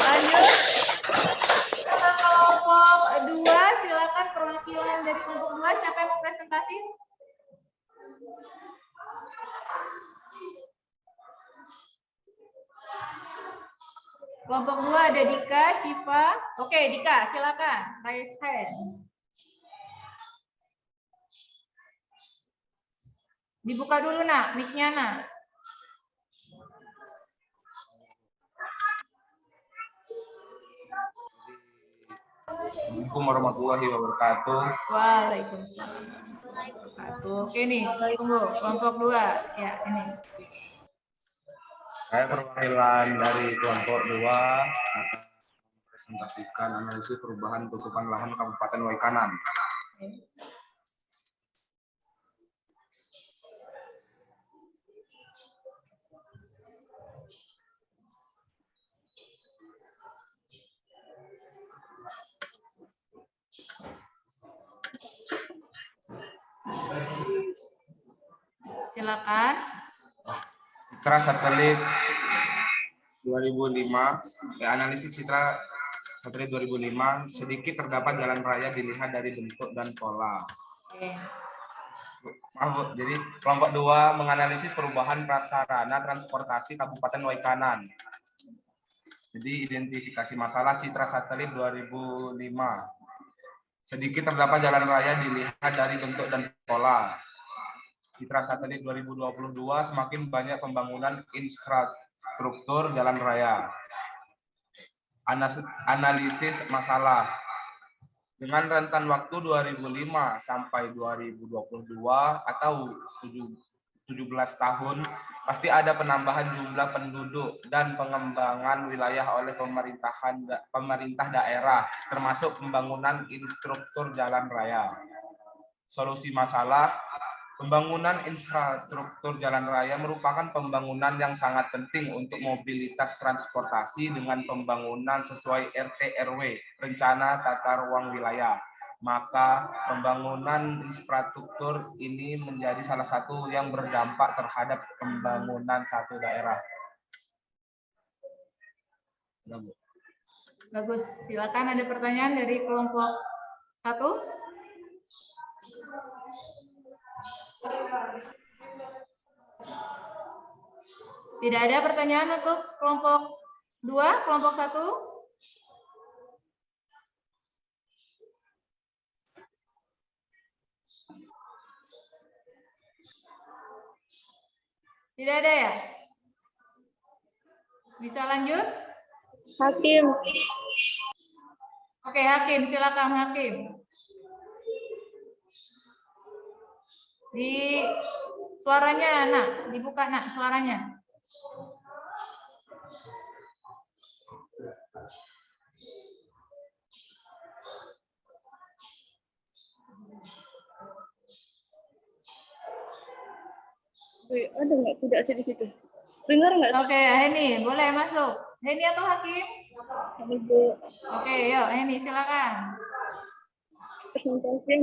Lanjut. Ke kelompok 2, silakan perwakilan dari kelompok 2. Siapa yang mau presentasi? Kelompok 2 ada Dika, Syifa. Oke, Dika, silakan. Raise hand. Dibuka dulu, Nak, mic-nya, Nak. Assalamualaikum warahmatullahi wabarakatuh. Waalaikumsalam. Oke nih, tunggu. Kelompok 2. Ya, ini. Saya perwakilan dari kelompok 2 akan presentasikan analisis perubahan tutupan lahan Kabupaten Waikanan. Silakan. Citra satelit 2005, analisis citra satelit 2005, sedikit terdapat jalan raya dilihat dari bentuk dan pola. Oke. Maaf, Bu. Jadi kelompok 2 menganalisis perubahan prasarana transportasi Kabupaten Waikanan. Jadi identifikasi masalah citra satelit 2005. Sedikit terdapat jalan raya dilihat dari bentuk dan pola. Citra satelit 2022 semakin banyak pembangunan infrastruktur jalan raya. Analisis masalah. Dengan rentan waktu 2005 sampai 2022 atau 17 tahun, pasti ada penambahan jumlah penduduk dan pengembangan wilayah oleh pemerintah daerah, termasuk pembangunan infrastruktur jalan raya. Solusi masalah. Pembangunan infrastruktur jalan raya merupakan pembangunan yang sangat penting untuk mobilitas transportasi dengan pembangunan sesuai RT/RW, rencana tata ruang wilayah. Maka pembangunan infrastruktur ini menjadi salah satu yang berdampak terhadap pembangunan satu daerah. Bagus. Silakan, ada pertanyaan dari kelompok 1? Tidak ada pertanyaan untuk kelompok 2, kelompok 1? Tidak ada ya? Bisa lanjut? Hakim. Oke, Hakim, silakan Hakim. Di suaranya, Nak, dibuka, Nak, suaranya. Ada nggak? Tidak ada di situ. Dengar nggak? Oke, Heni, boleh masuk. Heni atau Hakim? Ibu. Oke, yuk, Heni, silakan. Presentasi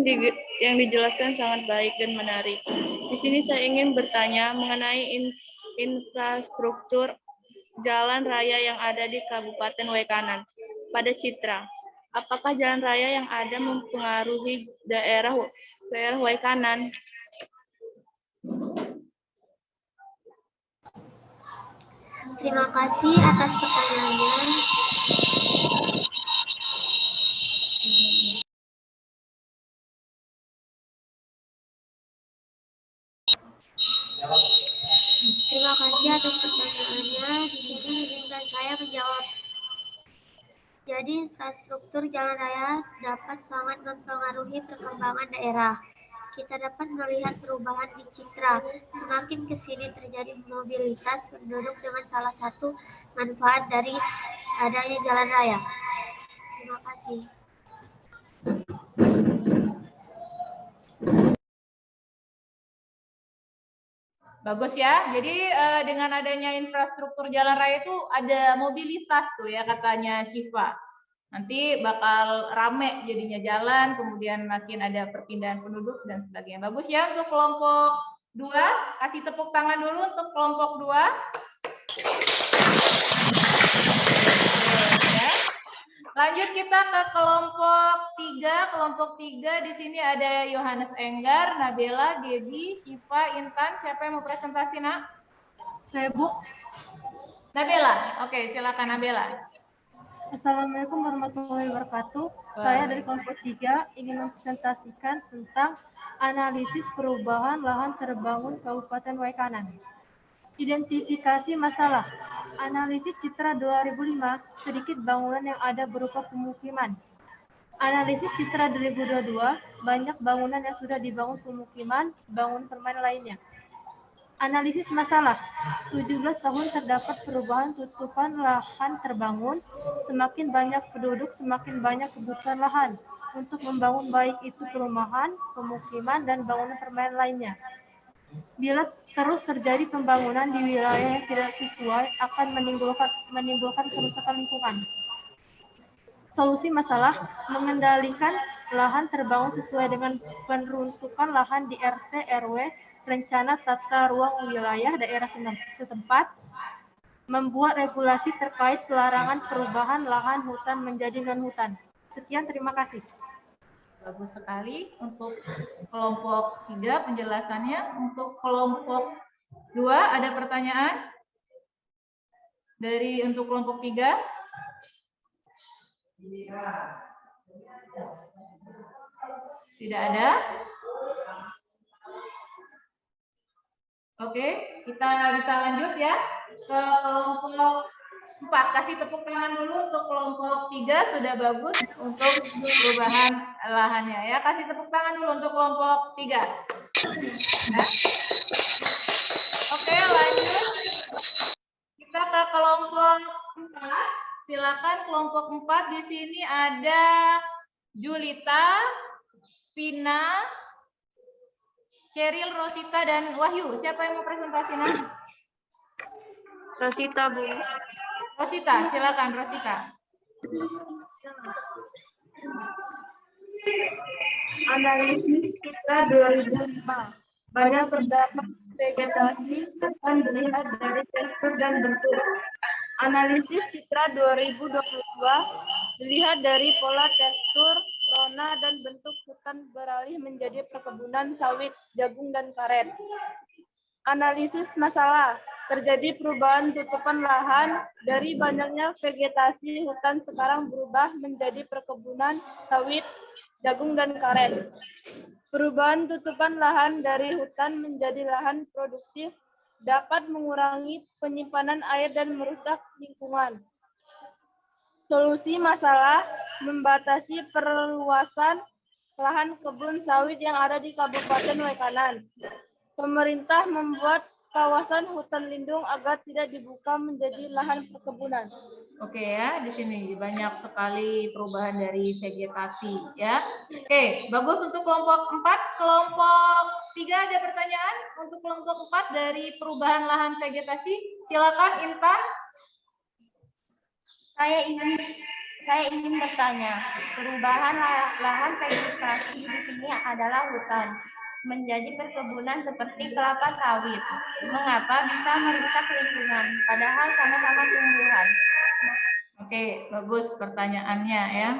yang dijelaskan sangat baik dan menarik. Di sini saya ingin bertanya mengenai infrastruktur jalan raya yang ada di Kabupaten Waikanan pada citra. Apakah jalan raya yang ada mempengaruhi daerah Waikanan? Terima kasih atas pertanyaannya. Terima kasih atas pertanyaannya. Di sini izinkan saya menjawab. Jadi, infrastruktur jalan raya dapat sangat mempengaruhi perkembangan daerah. Kita dapat melihat perubahan di citra. Semakin ke sini terjadi mobilitas penduduk dengan salah satu manfaat dari adanya jalan raya. Terima kasih. Bagus ya. Jadi dengan adanya infrastruktur jalan raya itu ada mobilitas tuh ya katanya Syifa. Nanti bakal rame jadinya jalan, kemudian makin ada perpindahan penduduk dan sebagainya. Bagus ya untuk kelompok 2. Kasih tepuk tangan dulu untuk kelompok 2. Ya. Lanjut kita ke kelompok 3. Kelompok 3 di sini ada Yohanes Enggar, Nabela, Gebi, Syifa, Intan. Siapa yang mau presentasi, Nak? Saya, Bu. Nabela. Oke, silakan Nabela. Assalamualaikum warahmatullahi wabarakatuh. Saya dari kelompok 3 ingin mempresentasikan tentang analisis perubahan lahan terbangun Kabupaten Waikanan. Identifikasi masalah. Analisis citra 2005, sedikit bangunan yang ada berupa pemukiman. Analisis citra 2022, banyak bangunan yang sudah dibangun pemukiman, bangun permanen lainnya. Analisis masalah, 17 tahun terdapat perubahan tutupan lahan terbangun, semakin banyak penduduk, semakin banyak kebutuhan lahan untuk membangun baik itu perumahan, pemukiman, dan bangunan permanen lainnya. Bila terus terjadi pembangunan di wilayah yang tidak sesuai, akan menimbulkan kerusakan lingkungan. Solusi masalah, mengendalikan lahan terbangun sesuai dengan peruntukan lahan di RT, RW, rencana tata ruang wilayah daerah setempat, membuat regulasi terkait pelarangan perubahan lahan hutan menjadi non-hutan. Sekian, terima kasih. Bagus sekali untuk kelompok 3 penjelasannya. Untuk kelompok 2 ada pertanyaan? Untuk kelompok 3? Tidak ada? Oke, kita bisa lanjut ya ke kelompok 4. Kasih tepuk tangan dulu untuk kelompok 3, sudah bagus untuk perubahan lahannya ya. Kasih tepuk tangan dulu untuk kelompok 3. Ya. Oke, lanjut. Kita ke kelompok 4. Silakan kelompok 4. Di sini ada Julita, Vina, Cheryl, Rosita, dan Wahyu. Siapa yang mau presentasi, Nak? Rosita, Bu. Rosita, silakan Rosita. Analisis citra 2005. Banyak terdapat vegetasi akan dilihat dari tekstur dan bentuk. Analisis citra 2022 dilihat dari pola tekstur, warna, dan bentuk hutan beralih menjadi perkebunan sawit, jagung, dan karet. Analisis masalah. Terjadi perubahan tutupan lahan dari banyaknya vegetasi hutan sekarang berubah menjadi perkebunan sawit, jagung, dan karet. Perubahan tutupan lahan dari hutan menjadi lahan produktif dapat mengurangi penyimpanan air dan merusak lingkungan. Solusi masalah, membatasi perluasan lahan kebun sawit yang ada di Kabupaten Waikanan. Pemerintah membuat kawasan hutan lindung agar tidak dibuka menjadi lahan perkebunan. Oke ya, di sini banyak sekali perubahan dari vegetasi ya. Oke, bagus untuk kelompok 4. Kelompok 3 ada pertanyaan untuk kelompok 4 dari perubahan lahan vegetasi. Silakan Intan. Saya ingin bertanya, perubahan lahan vegetasi di sini adalah hutan menjadi perkebunan seperti kelapa sawit. Mengapa bisa merusak lingkungan, padahal sama-sama tumbuhan? Oke, bagus pertanyaannya ya.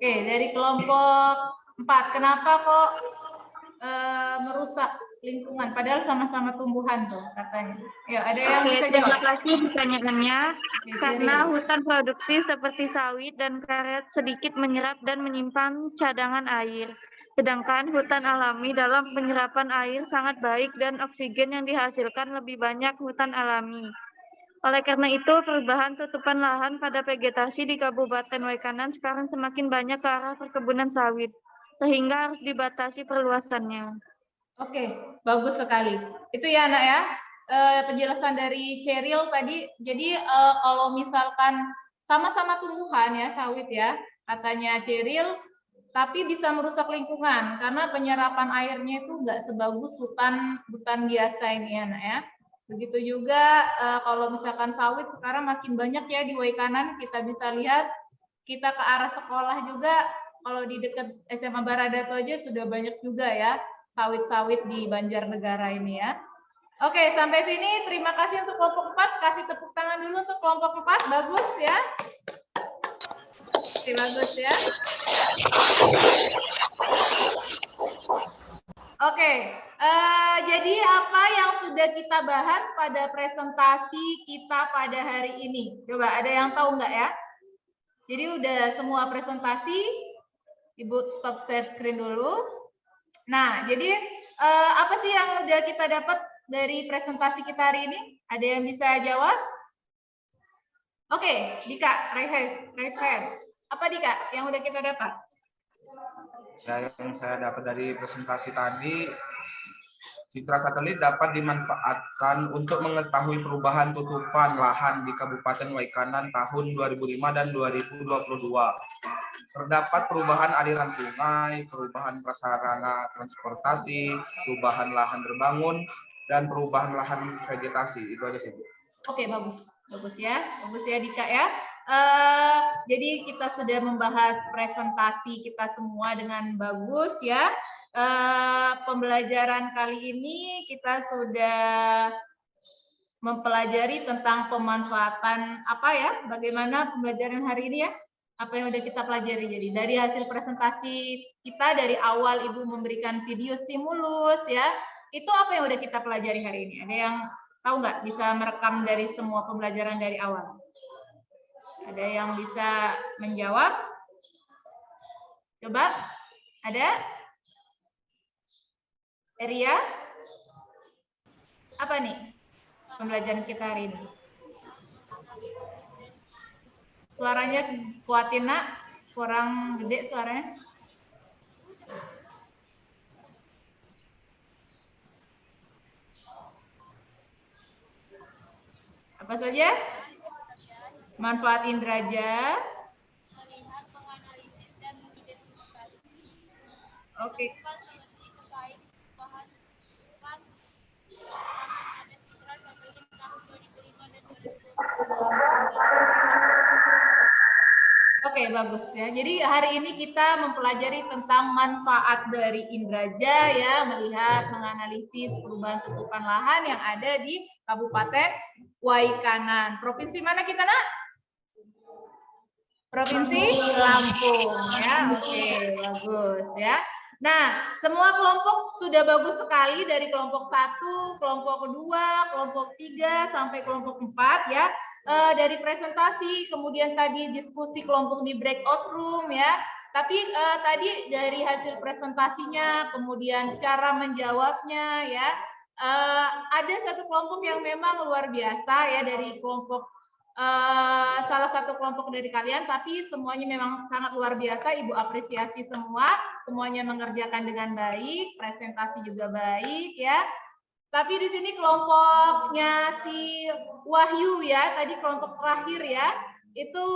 Oke, dari kelompok 4, kenapa kok merusak lingkungan? Padahal sama-sama tumbuhan tuh katanya. Ya, ada yang Oke, bisa terima jawab? kasih pertanyaannya. Oke, Karena Cyril. hutan produksi seperti sawit dan karet sedikit menyerap dan menyimpan cadangan air. Sedangkan hutan alami dalam penyerapan air sangat baik dan oksigen yang dihasilkan lebih banyak hutan alami. Oleh karena itu, perubahan tutupan lahan pada vegetasi di Kabupaten Waikanan sekarang semakin banyak ke arah perkebunan sawit, sehingga harus dibatasi perluasannya. Oke, bagus sekali. Itu ya anak ya, penjelasan dari Cyril tadi. Jadi kalau misalkan sama-sama tumbuhan ya, sawit ya, katanya Cyril, tapi bisa merusak lingkungan karena penyerapan airnya itu nggak sebagus hutan biasa ini anak ya. Begitu juga kalau misalkan sawit sekarang makin banyak ya di Waikanan, kita bisa lihat, kita ke arah sekolah juga, kalau di dekat SMA Baradato aja sudah banyak juga ya sawit-sawit di Banjarnegara ini ya. Oke, sampai sini terima kasih untuk kelompok 4, kasih tepuk tangan dulu untuk kelompok 4, bagus ya. Oke, bagus ya. Oke, jadi apa yang sudah kita bahas pada presentasi kita pada hari ini? Coba ada yang tahu nggak ya? Jadi udah semua presentasi, Ibu stop share screen dulu. Nah, jadi apa sih yang udah kita dapat dari presentasi kita hari ini? Ada yang bisa jawab? Oke, Dika, raise hand. Apa Dika yang udah kita dapat? Ya, yang saya dapat dari presentasi tadi, citra satelit dapat dimanfaatkan untuk mengetahui perubahan tutupan lahan di Kabupaten Waikanan tahun 2005 dan 2022. Terdapat perubahan aliran sungai, perubahan prasarana transportasi, perubahan lahan terbangun, dan perubahan lahan vegetasi. Itu aja sih, Bu. Oke, bagus ya Dika ya. Jadi kita sudah membahas presentasi kita semua dengan bagus ya. Pembelajaran kali ini kita sudah mempelajari tentang pemanfaatan apa ya, bagaimana pembelajaran hari ini ya, apa yang udah kita pelajari. Jadi dari hasil presentasi kita dari awal Ibu memberikan video stimulus ya, itu apa yang udah kita pelajari hari ini? Ada yang tahu nggak, bisa merekam dari semua pembelajaran dari awal? Ada yang bisa menjawab? Coba, ada? Eria? Apa nih pembelajaran kita hari ini? Suaranya kuatin nak, kurang gede suaranya. Apa saja? Manfaat inderaja. Melihat, menganalisis, dan mengidentifikasi. Oke. Oke, bagus ya. Jadi hari ini kita mempelajari tentang manfaat dari inderaja ya, melihat, menganalisis perubahan tutupan lahan yang ada di Kabupaten Waikanan. Provinsi mana kita, Nak? Provinsi Lampung ya. Oke, bagus ya. Nah, semua kelompok sudah bagus sekali dari kelompok 1, kelompok 2, kelompok 3 sampai kelompok 4 ya. Dari presentasi, kemudian tadi diskusi kelompok di breakout room ya. Tapi tadi dari hasil presentasinya, kemudian cara menjawabnya ya, ada satu kelompok yang memang luar biasa ya, dari kelompok salah satu kelompok dari kalian, tapi semuanya memang sangat luar biasa. Ibu apresiasi semua, semuanya mengerjakan dengan baik, presentasi juga baik ya. Tapi di sini kelompoknya si Wahyu ya, tadi kelompok terakhir ya, itu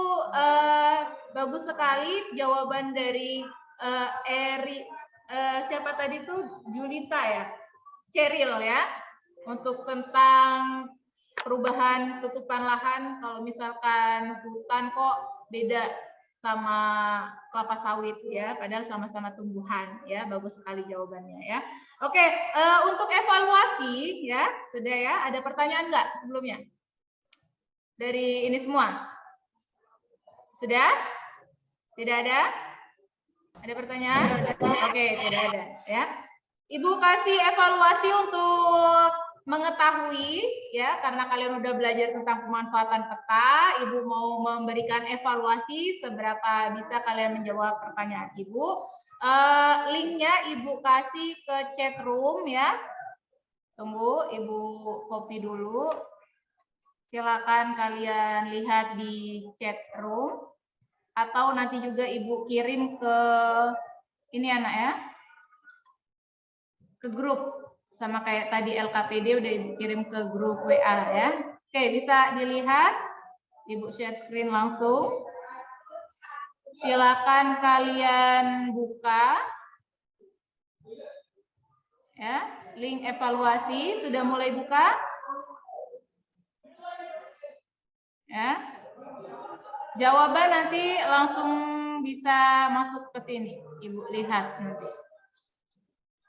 bagus sekali jawaban dari siapa tadi tuh, Julita ya, Cyril ya, untuk tentang perubahan tutupan lahan. Kalau misalkan hutan kok beda sama kelapa sawit ya, padahal sama-sama tumbuhan ya. Bagus sekali jawabannya ya. Oke, untuk evaluasi ya, sudah ya. Ada pertanyaan nggak sebelumnya dari ini semua? Sudah? Tidak ada? Ada pertanyaan? Oke, tidak ada ya. Ibu kasih evaluasi untuk mengetahui ya, karena kalian udah belajar tentang pemanfaatan peta, Ibu mau memberikan evaluasi seberapa bisa kalian menjawab pertanyaan Ibu. Linknya Ibu kasih ke chat room ya. Tunggu, Ibu copy dulu. Silakan kalian lihat di chat room atau nanti juga Ibu kirim ke ini anak ya, ke grup sama kayak tadi LKPD udah Ibu kirim ke grup WA ya. Oke, bisa dilihat. Ibu share screen langsung. Silakan kalian buka ya, link evaluasi sudah mulai buka ya. Jawaban nanti langsung bisa masuk ke sini, Ibu lihat nanti.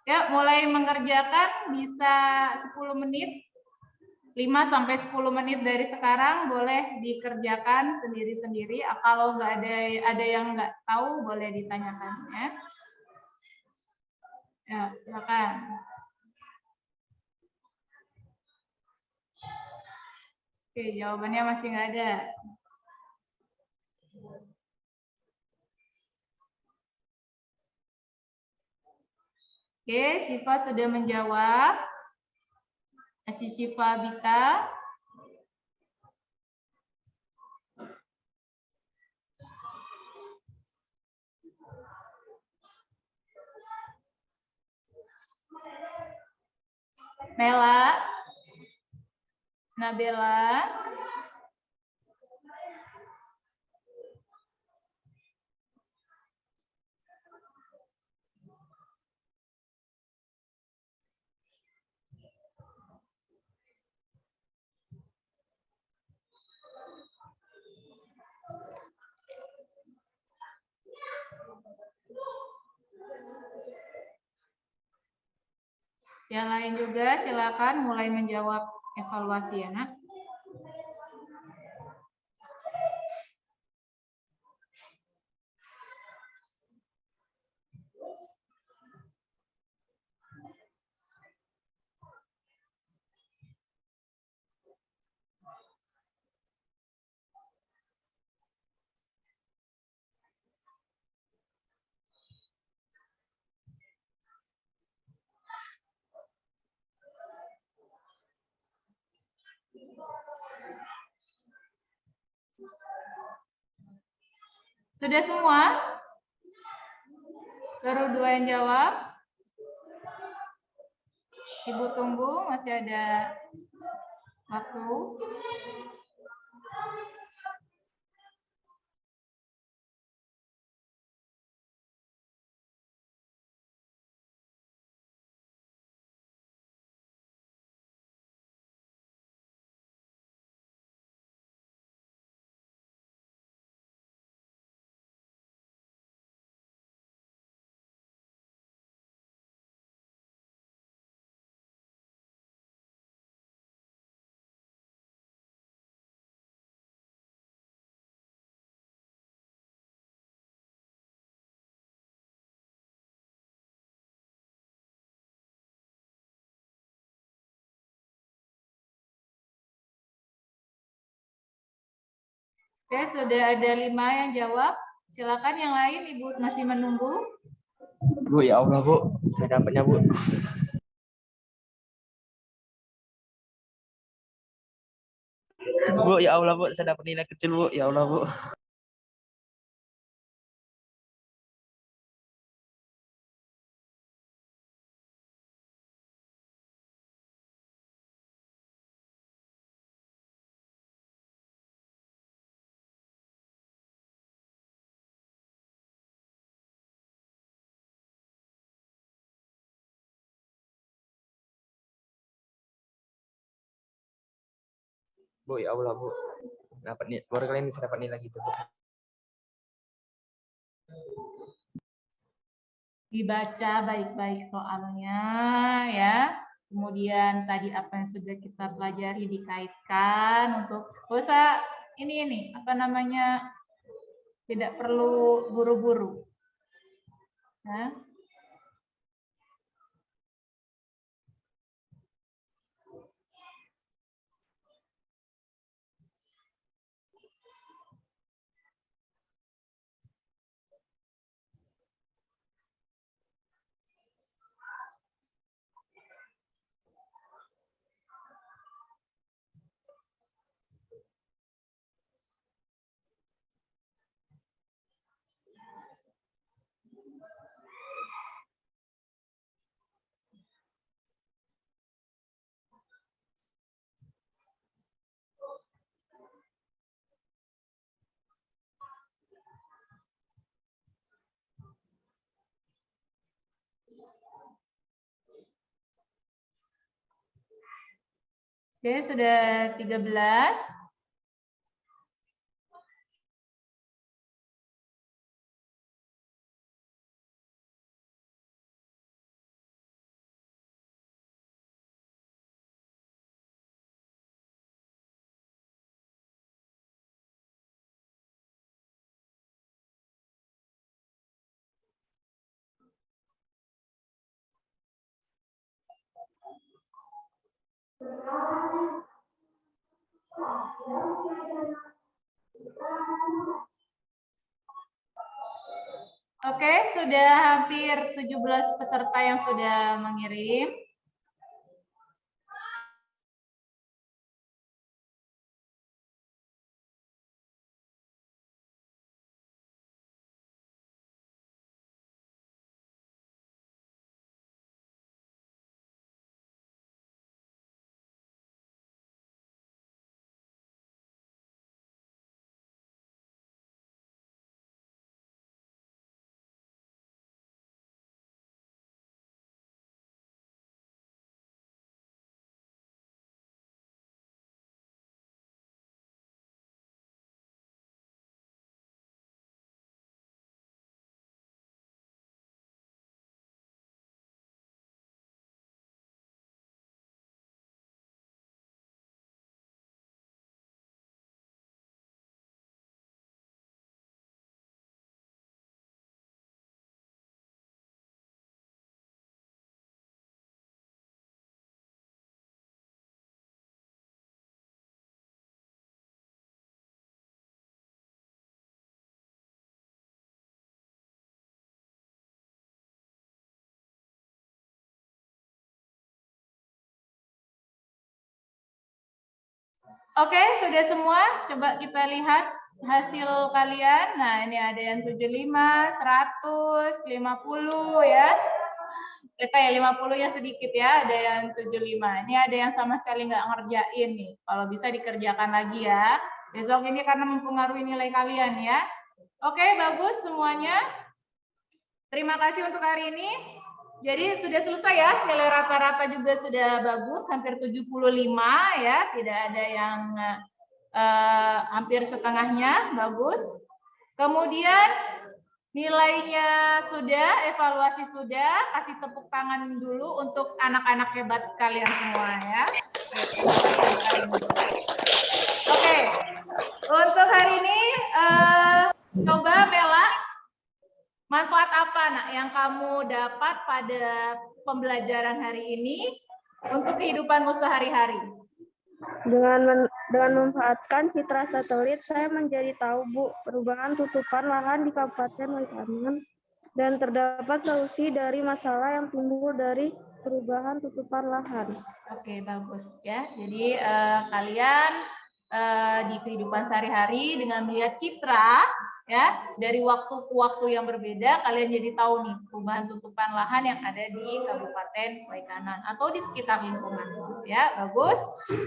Ya, mulai mengerjakan bisa 10 menit, 5 sampai 10 menit dari sekarang boleh dikerjakan sendiri-sendiri. Kalau nggak ada yang nggak tahu boleh ditanyakan ya. Ya, silakan. Oke, jawabannya masih nggak ada. Oke, Syifa sudah menjawab. Masih Syifa Bita. Mela. Nabela. Yang lain juga silakan mulai menjawab evaluasi ya, Nak. Sudah semua? Baru 2 yang jawab. Ibu tunggu, masih ada waktu. Oke, sudah ada 5 yang jawab. Silakan yang lain, Ibu masih menunggu. Bu, ya Allah, Bu. Saya dapatnya, Bu. Bu, ya Allah, Bu. Saya dapat nilai kecil, Bu. Ya Allah, Bu. Bu, ya Allah, Bu. Dapat nih, baru kali ini saya dapat nilai gitu, Bu. Dibaca baik-baik soalnya ya. Kemudian tadi apa yang sudah kita pelajari dikaitkan untuk gak usah ini apa namanya, tidak perlu buru-buru. Ya. Oke, sudah 13. Oke, sudah hampir 17 peserta yang sudah mengirim. Oke, sudah semua. Coba kita lihat hasil kalian. Nah, ini ada yang 75, 100, 50 ya. Kayak 50 ya sedikit ya, ada yang 75. Ini ada yang sama sekali nggak ngerjain nih. Kalau bisa dikerjakan lagi ya. Besok ini karena mempengaruhi nilai kalian ya. Oke, bagus semuanya. Terima kasih untuk hari ini. Jadi sudah selesai ya, nilai rata-rata juga sudah bagus, hampir 75 ya, tidak ada yang hampir setengahnya, bagus. Kemudian nilainya sudah, evaluasi sudah, kasih tepuk tangan dulu untuk anak-anak hebat kalian semua ya. Oke, untuk hari ini coba Bella, manfaat apa nak yang kamu dapat pada pembelajaran hari ini untuk kehidupanmu sehari-hari? Dengan memanfaatkan citra satelit, saya menjadi tahu Bu perubahan tutupan lahan di Kabupaten Waisanan dan terdapat solusi dari masalah yang timbul dari perubahan tutupan lahan. Oke, bagus ya. Jadi kalian di kehidupan sehari-hari dengan melihat citra ya dari waktu ke waktu yang berbeda, kalian jadi tahu nih perubahan tutupan lahan yang ada di Kabupaten Waikanan atau di sekitar lingkungan ya. Bagus.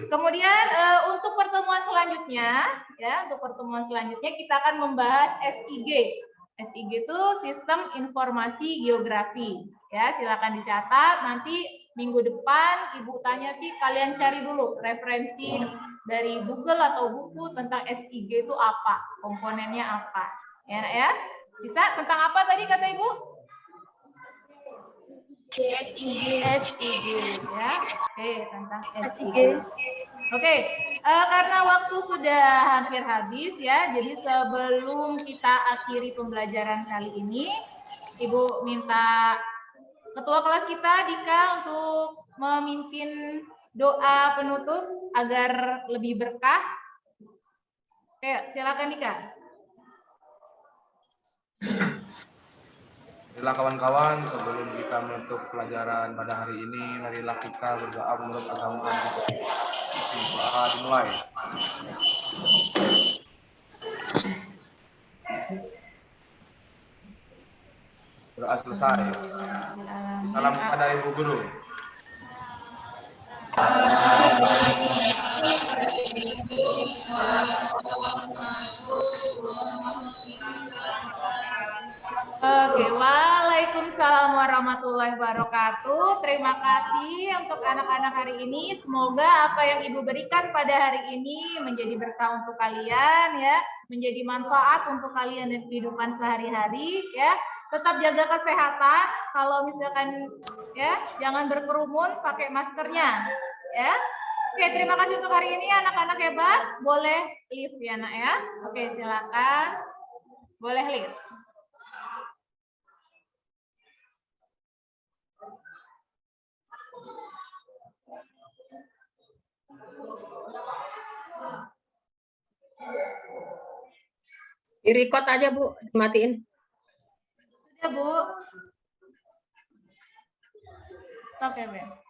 Kemudian untuk pertemuan selanjutnya ya, untuk pertemuan selanjutnya kita akan membahas SIG. SIG itu Sistem Informasi Geografi ya. Silakan dicatat, nanti minggu depan Ibu tanya sih, kalian cari dulu referensi dari Google atau buku tentang SIG itu apa, komponennya apa, ya? Bisa tentang apa tadi kata Ibu? SIG, ya. Oke, tentang SIG. Oke, karena waktu sudah hampir habis ya, jadi sebelum kita akhiri pembelajaran kali ini, Ibu minta ketua kelas kita Dika untuk memimpin doa penutup agar lebih berkah. Oke, silakan Dika. Marilah kawan-kawan, sebelum kita menutup pelajaran pada hari ini, marilah kita berdoa menurut agama kita. Doa dimulai. Doa selesai. Salam kepada Ibu Guru. Oke, waalaikumsalam warahmatullahi wabarakatuh. Terima kasih untuk anak-anak hari ini. Semoga apa yang Ibu berikan pada hari ini menjadi berkah untuk kalian ya, menjadi manfaat untuk kalian dan kehidupan sehari-hari ya. Tetap jaga kesehatan. Kalau misalkan ya, jangan berkerumun, pakai maskernya ya. Oke, terima kasih untuk hari ini anak-anak hebat. Boleh live ya, Nak ya. Oke, silakan. Boleh live. Di-record aja, Bu. Dimatiin. Sudah, Bu. Stop ya, Ben.